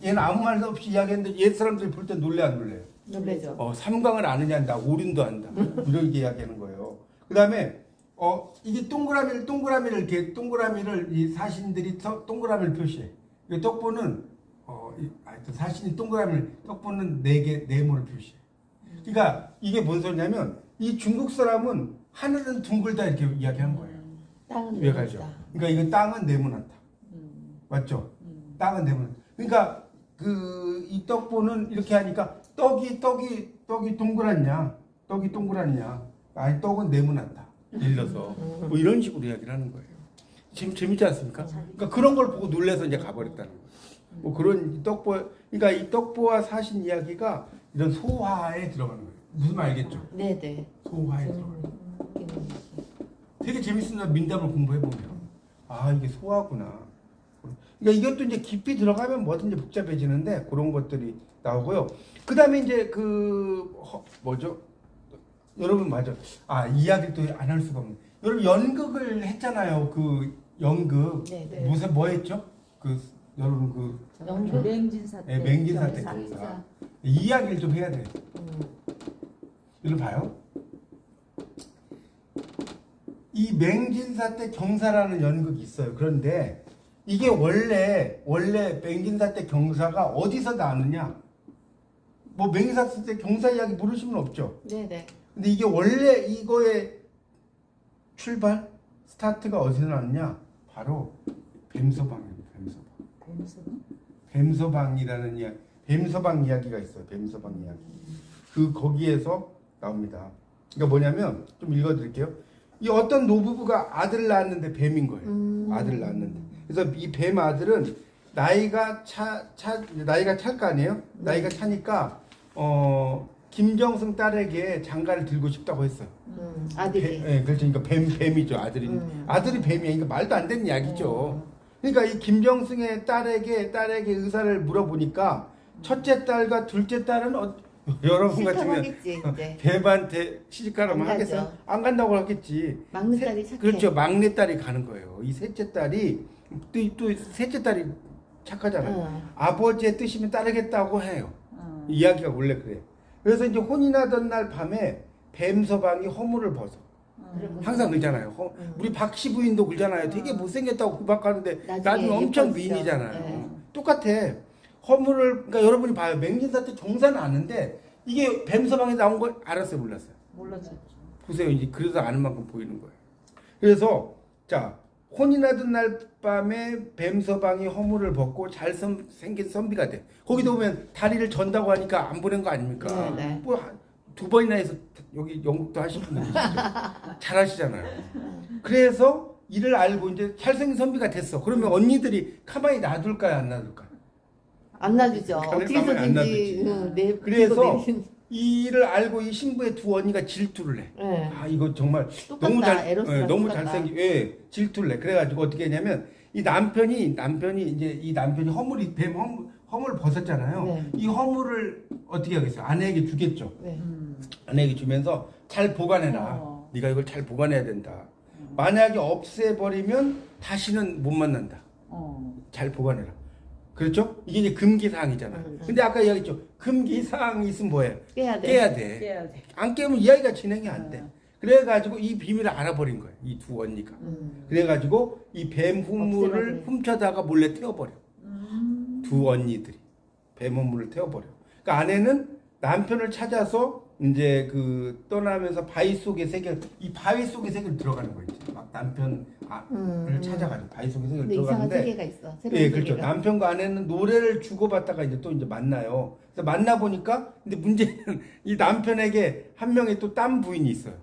얘는 아무 말 없이 이야기했는데 옛 사람들이 볼 때 놀래 안 놀래요? 놀래죠. 삼강을 아느냐 한다. 오륜도 한다. 이렇게 이야기하는 거예요. 그 다음에 이게 동그라미를 이 사신들이 동그라미를 표시해. 이 떡보는 사신이 떡보는 4개 네모를 표시해. 그러니까 이게 뭔 소리냐면 이 중국 사람은 하늘은 둥글다 이렇게 이야기한 거예요. 땅은 이해가죠? 네모다. 그러니까 이거 땅은 네모난다. 맞죠? 땅은 네모난다. 그러니까 이 떡보는 이렇게 하니까 떡이 동그랗냐? 떡이 동그랗냐? 아니 떡은 네모난다. 예를 들어서 뭐 이런 식으로 이야기를 하는 거예요. 재밌지 않습니까? 그러니까 그런 걸 보고 놀래서 이제 가버렸다는 거예요. 뭐 그런 그러니까 이 떡보와 사신 이야기가 이런 소화에 들어가는 거예요. 무슨 말 알겠죠? 네네. 소화에 들어가는 거예요. 되게 재밌습니다. 민담을 공부해보면. 아, 이게 소화구나. 그러니까 이것도 이제 깊이 들어가면 뭐든지 복잡해지는데 그런 것들이 나오고요. 그 다음에 이제 뭐죠? 여러분 맞아. 이야기 또 안 할 수가 없네. 여러분 연극을 했잖아요. 연극. 네네. 무슨 뭐 했죠? 여러분 연극? 맹진사 때. 맹진사 때 경사. 경사. 이 이야기를 좀 해야 돼요. 이걸 봐요. 이 맹진사 때 경사라는 연극이 있어요. 그런데 이게 원래 맹진사 때 경사가 어디서 나느냐? 뭐 맹진사 때 경사 이야기 모르시면 없죠. 네네. 근데 이게 원래 이거의 출발 스타트가 어디서 나느냐? 바로 뱀서방입니다. 뱀서방이라는 이야기. 뱀서방 이야기가 있어요. 뱀서방 이야기. 거기에서 나옵니다. 그러니까 뭐냐면 좀 읽어드릴게요. 이 어떤 노부부가 아들을 낳았는데 뱀인 거예요. 아들을 낳았는데. 그래서 이 뱀 아들은 나이가 찰 거 아니에요? 나이가 차니까 김정승 딸에게 장가를 들고 싶다고 했어요. 아들이. 그렇죠. 그러니까 뱀이죠. 아들이 뱀이야. 그러니까 말도 안 되는 이야기죠. 그러니까 이 김정승의 딸에게 의사를 물어보니까 첫째 딸과 둘째 딸은 여러분 같으면 하겠지, 이제. 뱀한테 시집가라면 안 하겠어요? 가죠. 안 간다고 하겠지. 막내딸이 착해. 그렇죠. 막내딸이 가는 거예요. 이 셋째 딸이 또 셋째 딸이 착하잖아요. 아버지의 뜻이면 따르겠다고 해요. 이야기가 원래 그래요. 그래서 이제 혼이 나던 날 밤에 뱀서방이 허물을 벗어. 항상 그러잖아요. 우리 박씨 부인도 그러잖아요. 되게 못생겼다고 구박하는데 나중에 엄청 예뻐지죠. 미인이잖아요. 네. 똑같아. 그러니까 여러분이 봐요. 맹진사 때 경사는 아는데 이게 뱀서방에 나온 걸 알았어요, 몰랐어요? 몰랐죠. 보세요. 이제 그래서 아는 만큼 보이는 거예요. 그래서 혼이 나던 날 밤에 뱀서방이 허물을 벗고 잘생긴 선비가 돼. 거기도 보면 다리를 전다고 하니까 안 보낸 거 아닙니까? 네. 뭐 2번이나 해서 여기 연극도 하신 분들 계시죠? 잘하시잖아요. 그래서 이를 알고 이제 잘생긴 선비가 됐어. 그러면 언니들이 가만히 놔둘까요, 안 놔둘까요? 안 놔주죠. 가만히 안 놔두지. 어떻게든지 그래서 이 일을 알고 이 신부의 두 언니가 질투를 해. 네. 이거 정말 똑같다. 에로스랑 너무 똑같다. 잘생긴 질투를 해. 그래가지고 어떻게 했냐면 이 남편이 이제 이 남편이 허물을 벗었잖아요. 네. 이 허물을 어떻게 하겠어요? 아내에게 주겠죠. 네. 아내에게 주면서 잘 보관해라. 네가 이걸 잘 보관해야 된다. 만약에 없애버리면 다시는 못 만난다. 잘 보관해라. 그렇죠? 이게 이제 금기사항이잖아요. 근데 아까 이야기했죠. 금기사항이 있으면 뭐예요? 깨야 돼. 깨야 돼. 깨야 돼. 안 깨면 이야기가 진행이 안 돼. 그래가지고 이 비밀을 알아버린 거예요. 이 두 언니가. 그래가지고 이 뱀 후물을 없애버려. 훔쳐다가 몰래 태워버려. 두 언니들이. 뱀 후물을 태워버려. 그러니까 아내는 남편을 찾아서 이제 그 떠나면서 바위 속의 세계, 이 바위 속의 세계로 들어가는 거예요. 막 남편을 찾아가지고 바위 속의 세계로 근데 이상한 들어가는데. 세계가 있어. 새로운 예, 그렇죠. 세계가. 남편과 아내는 노래를 주고받다가 이제 또 이제 만나요. 그래서 만나 보니까 근데 문제는 이 남편에게 한 명의 또 딴 부인이 있어요.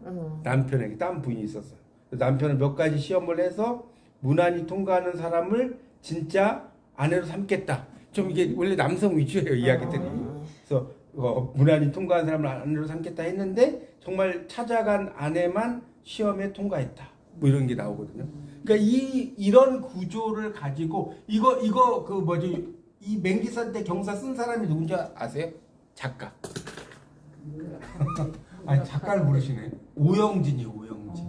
남편에게 딴 부인이 있었어요. 그래서 남편은 몇 가지 시험을 해서 무난히 통과하는 사람을 진짜 아내로 삼겠다. 좀 이게 원래 남성 위주예요, 이야기들이. 그래서 무난히 통과한 사람을 아내로 삼겠다 했는데 정말 찾아간 아내만 시험에 통과했다. 뭐 이런 게 나오거든요. 그러니까 이런 구조를 가지고 이거 그 뭐지 이 맹기산대 경사 쓴 사람이 누군지 아세요? 작가. 아니 작가를 모르시네. 오영진이요, 오영진.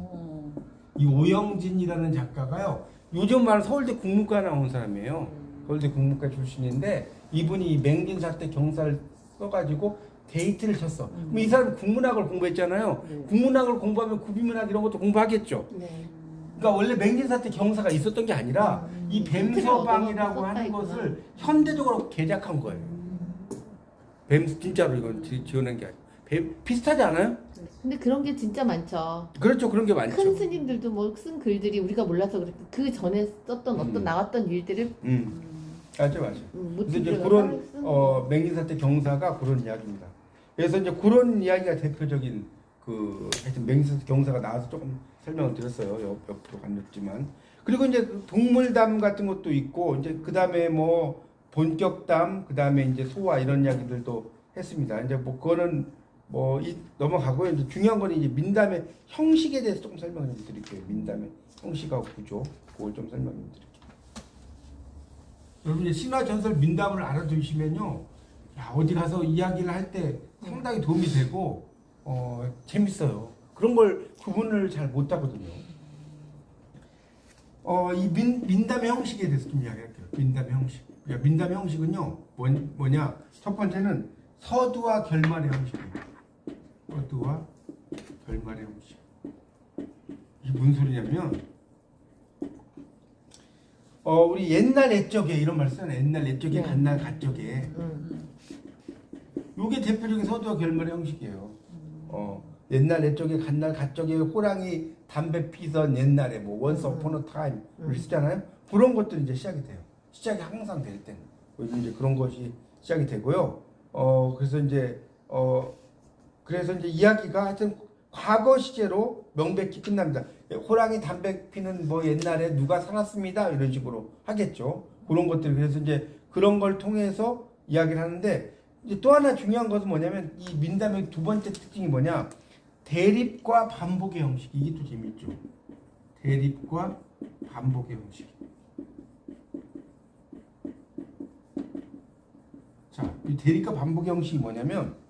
이 오영진이라는 작가가요. 요즘 말하는 서울대 국문과 나온 사람이에요. 서울대 국문과 출신인데 이분이 이 맹진사태 경사를 써가지고 데이트를 쳤어. 그럼 이 사람이 국문학을 공부했잖아요. 국문학을 공부하면 구비문학 이런 것도 공부하겠죠. 네. 그러니까 원래 맹진사태 경사가 있었던 게 아니라 이 뱀서방이라고 하는 것을 현대적으로 개작한 거예요. 뱀 진짜로 이건 지어낸 게 아니에요. 비슷하지 않아요? 근데 그런 게 진짜 많죠. 그렇죠. 그런 게 많죠. 큰 스님들도 뭐 쓴 글들이 우리가 몰라서 그렇고 그 전에 썼던 어떤 나왔던 일들을 맞아. 그래서 이제 모티브로 그런 쓴 거예요. 맹진사태 경사가 그런 이야기입니다. 그래서 이제 그런 이야기가 대표적인 그 하여튼 맹진사태 경사가 나와서 조금 설명을 드렸어요. 옆으로 간렸지만 그리고 이제 동물담 같은 것도 있고 이제 그 다음에 뭐 본격담 그 다음에 이제 소화 이런 이야기들도 했습니다. 이제 뭐 그거는 뭐 넘어가고요. 이제 중요한 건 이제 민담의 형식에 대해서 조금 설명을 좀 드릴게요. 민담의 형식하고 구조 그걸 좀 설명 좀 드릴게요. 여러분 이제 신화 전설 민담을 알아두시면요, 야 어디 가서 이야기를 할 때 상당히 도움이 되고 재밌어요. 그런 걸 구분을 잘 못하거든요. 이 민담의 형식에 대해서 좀 이야기할게요. 민담의 형식. 그러니까 민담의 형식은요 뭐냐? 첫 번째는 서두와 결말의 형식이에요. 서두와 결말의 형식. 이게 무슨 소리냐면 우리 옛날 옛적에 이런 말 쓰잖아요. 옛날 옛적에 갓날 갓적에. 요게 대표적인 서두와 결말의 형식이에요. 옛날 옛적에 갓날 갓적에 호랑이 담배 피던 옛날에 뭐 once upon a time 우리 쓰잖아요. 그런 것들이 이제 시작이 돼요. 시작이 항상 될 때는. 이제 그런 것이 시작이 되고요. 그래서 이제 이야기가 하여튼 과거 시제로 명백히 끝납니다. 호랑이 담배 피는 뭐 옛날에 누가 살았습니다. 이런 식으로 하겠죠. 그런 것들. 그래서 이제 그런 걸 통해서 이야기를 하는데 이제 또 하나 중요한 것은 뭐냐면 이 민담의 두 번째 특징이 뭐냐? 대립과 반복의 형식. 이게 또 재밌죠. 대립과 반복의 형식. 자, 이 대립과 반복의 형식이 뭐냐면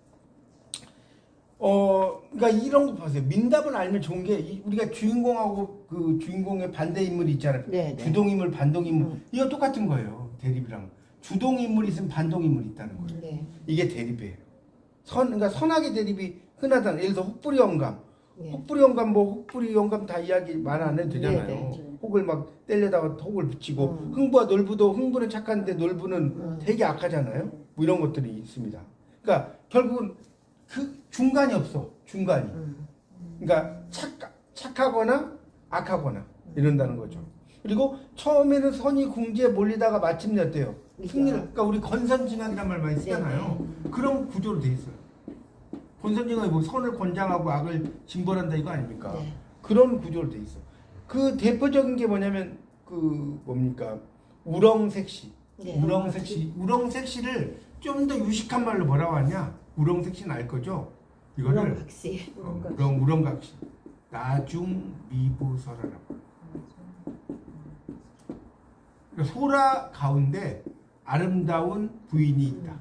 그러니까 이런 거 보세요. 민담을 알면 좋은 게 우리가 주인공하고 그 주인공의 반대 인물이 있잖아요. 네. 주동인물, 반동인물. 이거 똑같은 거예요. 대립이랑. 주동인물이 있으면 반동인물이 있다는 거예요. 네. 이게 대립이에요. 그러니까 선악의 대립이 흔하다는. 예를 들어서 혹부리 영감. 네. 혹부리 영감 혹부리 영감 다 이야기 말 안 해도 되잖아요. 네. 혹을 막 때려다가 혹을 붙이고 흥부와 놀부도 흥부는 착한데 놀부는 되게 악하잖아요. 뭐 이런 것들이 있습니다. 그러니까 결국은 그 중간이 없어. 중간이. 그러니까 착하거나 악하거나 이런다는 거죠. 그리고 처음에는 선이 궁지에 몰리다가 마침내 어때요? 승리를. 그러니까 우리 건선징악이란 말 많이 쓰잖아요. 그런 구조로 돼 있어요. 건선징악이 뭐 선을 권장하고 악을 징벌한다 이거 아닙니까? 네. 그런 구조로 돼 있어. 그 대표적인 게 뭐냐면 우렁색시. 네. 우렁색시를 좀 더 유식한 말로 뭐라고 하냐? 우렁색시는 알 거죠? 이거를 우렁각시. 우렁각시. 나중 미부설하라고. 소라 가운데 아름다운 부인이 있다.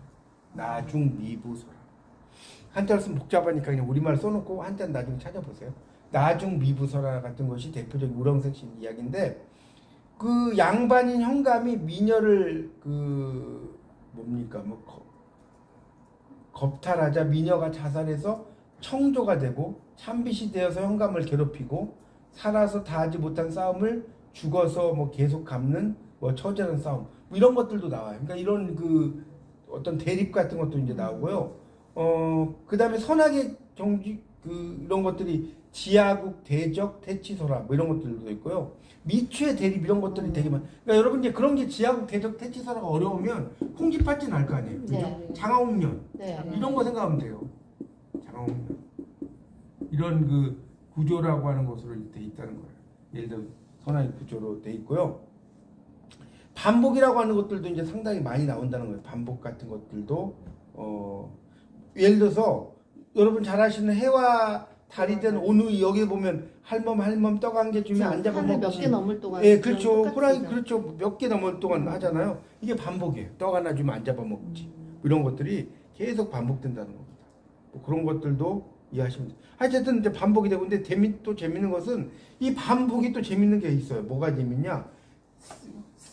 나중 미부소라. 한자를 쓰면 복잡하니까 그냥 우리말 써놓고 한자 나중에 찾아보세요. 나중 미부소라 같은 것이 대표적인 우렁생신 이야기인데 그 양반인 현감이 미녀를 그 뭡니까 뭐 겁탈하자 미녀가 자살해서 청조가 되고 참빗이 되어서 현감을 괴롭히고 살아서 다하지 못한 싸움을 죽어서 뭐 계속 갚는 뭐 처절한 싸움 뭐 이런 것들도 나와요. 그러니까 이런 그 어떤 대립 같은 것도 이제 나오고요. 그다음에 선악의 정지 그 이런 것들이 지하국 대적 태치소라 뭐 이런 것들도 있고요. 미추의 대립 이런 것들이 되게 많아요. 그러니까 여러분 이제 그런 게 지하국 대적 태치소라가 어려우면 홍지팥진 알 거 아니에요. 그죠? 네. 장화홍련 네. 이런 거 생각하면 돼요. 장화홍련 이런 그 구조라고 하는 것으로 돼 있다는 거예요. 예를 들어 선악의 구조로 돼 있고요. 반복이라고 하는 것들도 이제 상당히 많이 나온다는 거예요. 반복 같은 것들도 예를 들어서 여러분 잘 아시는 해와 달이 된 오누이 여기 보면 할멈 떡 한 개 주면 안 잡아먹지. 몇개 넘을 동안. 예, 그렇죠. 호랑이 그렇죠. 몇 개 넘을 동안 하잖아요. 이게 반복이에요. 떡 하나 주면 안 잡아먹지. 이런 것들이 계속 반복된다는 겁니다. 뭐 그런 것들도 이해하시면 돼요. 하여튼 이제 반복이 되고 근데 또 재밌는 것은 이 반복이 또 재밌는 게 있어요. 뭐가 재밌냐?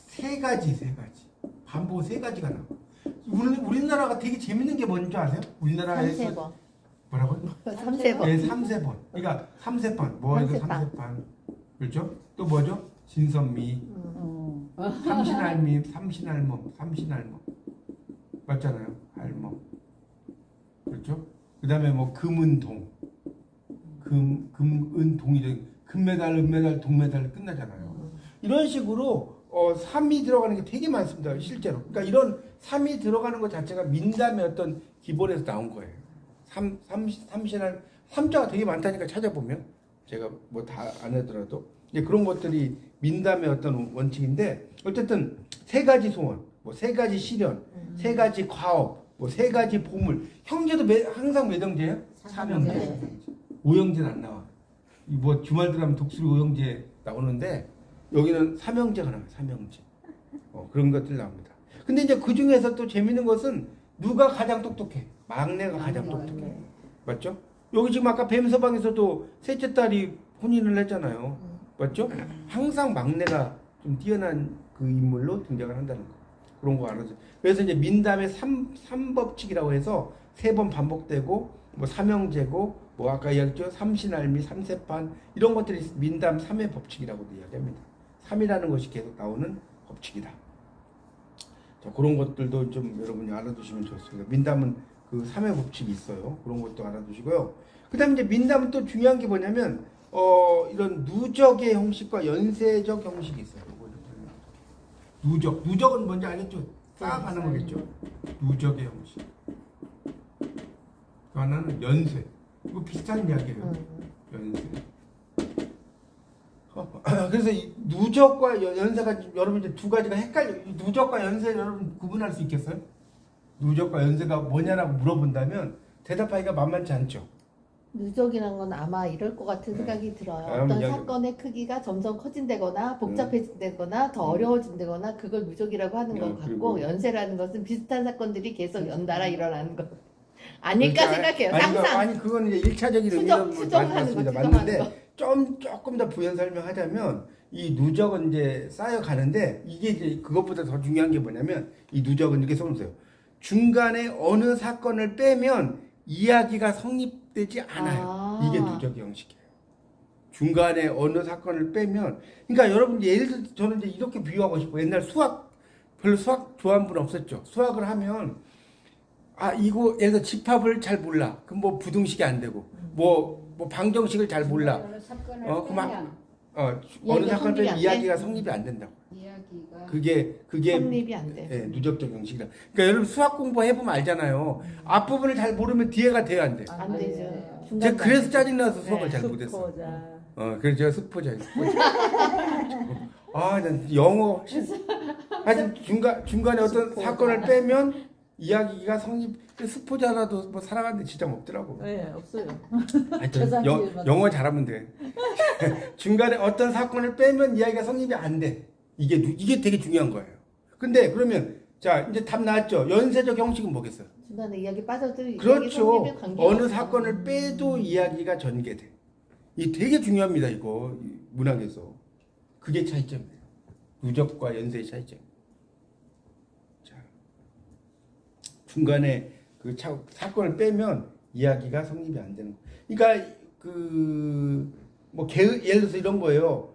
세 가지. 반복 세 가지가 나와. 우리나라가 되게 재밌는 게 뭔지 아세요? 우리나라에서 3세 번. 뭐라고? 3세 번. 네, 3세번. 그러니까 3세판. 뭐예요? 3세판. 그렇죠? 또 뭐죠? 진선미, 삼신할미, 삼신할멈. 맞잖아요. 할멈. 그렇죠? 그다음에 뭐 금은동. 금은동이 금메달, 은메달, 동메달 끝나잖아요. 이런 식으로 3이 들어가는 게 되게 많습니다. 실제로. 그러니까 이런 3이 들어가는 것 자체가 민담의 어떤 기본에서 나온 거예요. 삼신할 3자가 되게 많다니까 찾아보면 제가 뭐 다 안 하더라도 이제 그런 것들이 민담의 어떤 원칙인데 어쨌든 세 가지 소원, 뭐 세 가지 시련, 세 가지 과업, 뭐 세 가지 보물. 형제도 항상 몇 형제예요? 3형제. 5형제는 안 나와. 뭐 주말 들어가면 독수리 5형제 나오는데 여기는 3형제가 나와요. 3형제. 그런 것들 나옵니다. 근데 이제 그 중에서 또 재밌는 것은 누가 가장 똑똑해? 막내가 가장 똑똑해. 맞죠? 여기 지금 아까 뱀서방에서도 셋째 딸이 혼인을 했잖아요. 맞죠? 항상 막내가 좀 뛰어난 그 인물로 등장을 한다는 거. 그런 거 알아서. 그래서 이제 민담의 3법칙이라고 해서 3번 반복되고 뭐 삼형제고 뭐 아까 이야기했죠. 삼신알미, 삼세판 이런 것들이 민담 3의 법칙이라고도 이야기합니다. 3이라는 것이 계속 나오는 법칙이다. 자, 그런 것들도 좀 여러분이 알아두시면 좋습니다. 민담은 그 3의 법칙이 있어요. 그런 것도 알아두시고요. 그 다음에 이제 민담은 또 중요한 게 뭐냐면, 이런 누적의 형식과 연쇄적 형식이 있어요. 누적은 뭔지 알겠죠? 쌓아가는 거겠죠? 누적의 형식. 또 하나는 연쇄. 이거 비슷한 이야기예요. 연쇄. 그래서 이 누적과 연쇄가 여러분 이제 두 가지가 헷갈려. 누적과 연쇄 여러분 구분할 수 있겠어요? 누적과 연쇄가 뭐냐라고 물어본다면 대답하기가 만만치 않죠. 누적이란 건 아마 이럴 것 같은 생각이 들어요. 어떤 사건의 크기가 점점 커진다거나 복잡해진다거나 더 어려워진다거나 그걸 누적이라고 하는 것 같고 연쇄라는 것은 비슷한 사건들이 계속 연달아 일어나는 것 아닐까 생각해요. 상상. 아니 그건 이제 1차적인 의미는 맞습니다. 맞는데 조금 더 부연 설명하자면 이 누적은 이제 쌓여가는데 이게 이제 그것보다 더 중요한 게 뭐냐면 이 누적은 이렇게 써놓으세요. 중간에 어느 사건을 빼면 이야기가 성립되지 않아요. 이게 누적의 형식이에요. 중간에 어느 사건을 빼면 그러니까 여러분 예를 들어 저는 이제 이렇게 비유하고 싶어요. 옛날 별로 수학 좋아하는 분 없었죠. 수학을 하면 이거 예를 들어 집합을 잘 몰라. 그럼 뭐 부등식이 안 되고 뭐 방정식을 잘 몰라. 그만 어느 사건을 빼면 이야기가 성립이 안 된다고. 그게 성립이 안 돼. 네, 누적적 형식이다. 그러니까 여러분 수학 공부 해보면 알잖아요. 앞부분을 잘 모르면 뒤에가 돼야 안 돼. 안 되죠. 제가 그래서 짜증나서 수학을 잘 못했어. 그래서 제가 숙포자예요. 난 영어 하여튼 중간에 어떤 사건을 빼면 이야기가 숙포자라도 뭐 살아가는데 지장 없더라고. 네, 없어요. 하여튼 영어 잘하면 돼. 중간에 어떤 사건을 빼면 이야기가 성립이 안 돼. 이게 되게 중요한 거예요. 근데 그러면 자 이제 답 나왔죠. 연쇄적 형식은 뭐겠어요? 중간에 이야기 빠져도 그렇죠. 이야기 성립에 어느 관계가 사건을 빼도 이야기가 전개돼. 이 되게 중요합니다. 이거 문학에서 그게 차이점이에요. 누적과 연쇄의 차이점. 자, 중간에 그 사건을 빼면 이야기가 성립이 안 되는 거. 그러니까 뭐 예를 들어서 이런 거예요.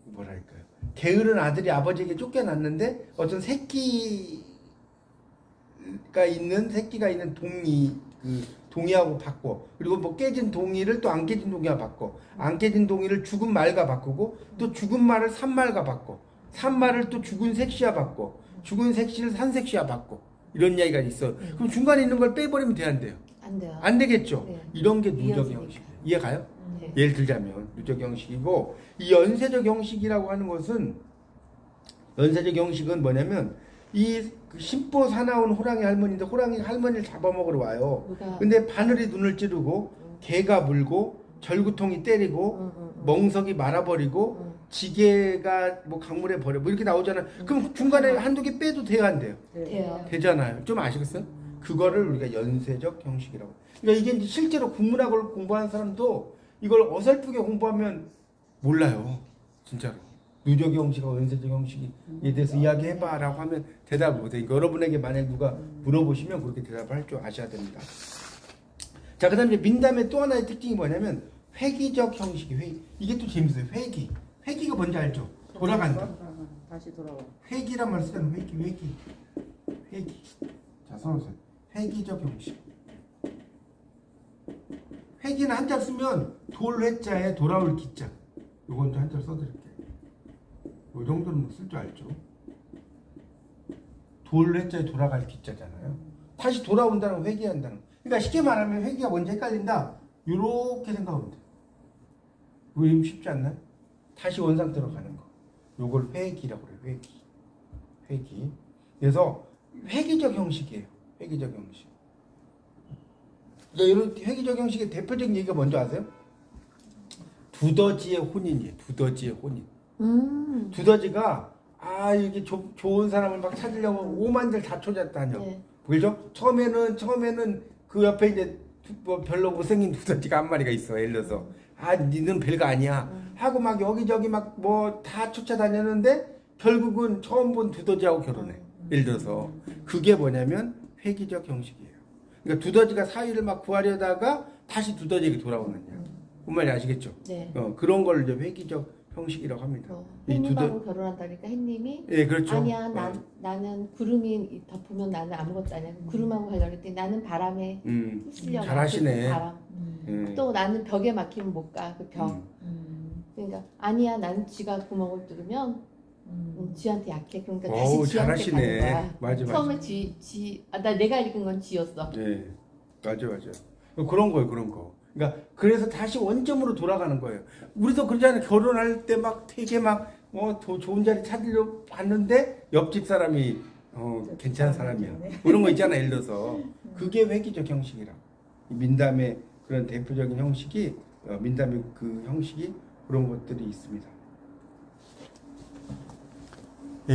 뭐랄까요? 게으른 아들이 아버지에게 쫓겨났는데 어떤 새끼가 있는 동이하고 바꿔. 그리고 뭐 깨진 동이를 또 안 깨진 동이와 바꿔. 안 깨진 동이를 죽은 말과 바꾸고 또 죽은 말을 산 말과 바꿔. 산 말을 또 죽은 색시와 바꿔. 죽은 색시를 산 색시와 바꿔. 이런 이야기가 있어. 그럼 중간에 있는 걸 빼버리면 돼, 안 돼요? 안 돼요. 안 되겠죠. 네. 이런 게 누적 이어지니까. 형식. 이해가요? 네. 예를 들자면 누적 형식이고 이 연쇄적 형식이라고 하는 것은 연쇄적 형식은 뭐냐면 그 심보 사나운 호랑이 할머니인데 호랑이 할머니를 잡아먹으러 와요. 근데 바늘이 눈을 찌르고 개가 물고 절구통이 때리고 멍석이 말아버리고 지게가 뭐 강물에 버려 뭐 이렇게 나오잖아요. 그럼 중간에 한두 개 빼도 돼야 안 돼요? 돼요. 되잖아요. 좀 아시겠어요? 그거를 우리가 연쇄적 형식이라고. 그러니까 이게 이제 실제로 국문학을 공부하는 사람도 이걸 어설프게 공부하면 몰라요. 진짜로. 누적 형식과 연쇄적 형식에 대해서 이야기해봐라고 하면 대답을 못해. 그러니까 여러분에게 만약 누가 물어보시면 그렇게 대답을 할 줄 아셔야 됩니다. 자, 그 다음에 민담의 또 하나의 특징이 뭐냐면 회기적 형식이 이게 또 재밌어요. 회기가 뭔지 알죠? 돌아간다. 다시 돌아와. 회기란 말 쓰면 회기. 자, 써보세요. 회기적 형식. 회기는 한자 쓰면 돌회자에 돌아올 기자. 요건 한자 써드릴게요. 요 정도는 쓸 줄 알죠? 돌회자에 돌아갈 기자잖아요. 다시 돌아온다는 건 회귀한다는 거. 그러니까 쉽게 말하면 회귀가 뭔지 헷갈린다. 요렇게 생각하면 돼요. 이거 쉽지 않나요? 다시 원상태로 가는 거. 요걸 회귀라고 그래요. 회귀. 그래서 회귀적 형식이에요. 회귀적 형식. 그러니까 이런 회귀적 형식의 대표적인 얘기가 뭔지 아세요? 두더지의 혼인이에요. 두더지의 혼인. 두더지가 이게 좋은 사람을 막 찾으려고 오만들 다 찾았다뇨. 네. 그죠? 처음에는 그 옆에 이제 뭐 별로 못생긴 두더지가 한 마리가 있어. 예를 들어서 니는 별거 아니야 하고 막 여기저기 막 뭐 다 쫓아다녔는데 결국은 처음 본 두더지하고 결혼해. 예를 들어서 그게 뭐냐면 회귀적 형식이에요. 그러니까 두더지가 사위를 막 구하려다가 다시 두더지에게 돌아오는 이야기. 그 말이 아시겠죠? 네. 그런 걸 이제 회귀적 형식이라고 합니다. 햇님하고 결혼한다니까 햇님이 예, 그렇죠. 아니야 나는 구름이 덮으면 나는 아무것도 아니야. 구름하고 가려고 했더니 나는 바람에 휩쓸려. 잘하시네. 바람. 또 나는 벽에 막히면 못 가. 그 벽. 그러니까 아니야 나는 쥐가 구멍을 뚫으면 쥐한테 약해. 그러니까 다시 쥐한테 잘하시네. 가는 거야. 맞아. 처음에 내가 읽은 건 쥐였어. 네, 맞아. 그런 거예요, 그런 거. 그러니까 그래서 다시 원점으로 돌아가는 거예요. 우리도 그러잖아요. 결혼할 때 막 되게 막 더 좋은 자리 찾으려고 봤는데 옆집 사람이 괜찮은 사람이야. 그런 거 있잖아. 예를 들어서 그게 회귀적 형식이라고. 민담의 그런 대표적인 형식이 민담의 그 형식이 그런 것들이 있습니다. 예,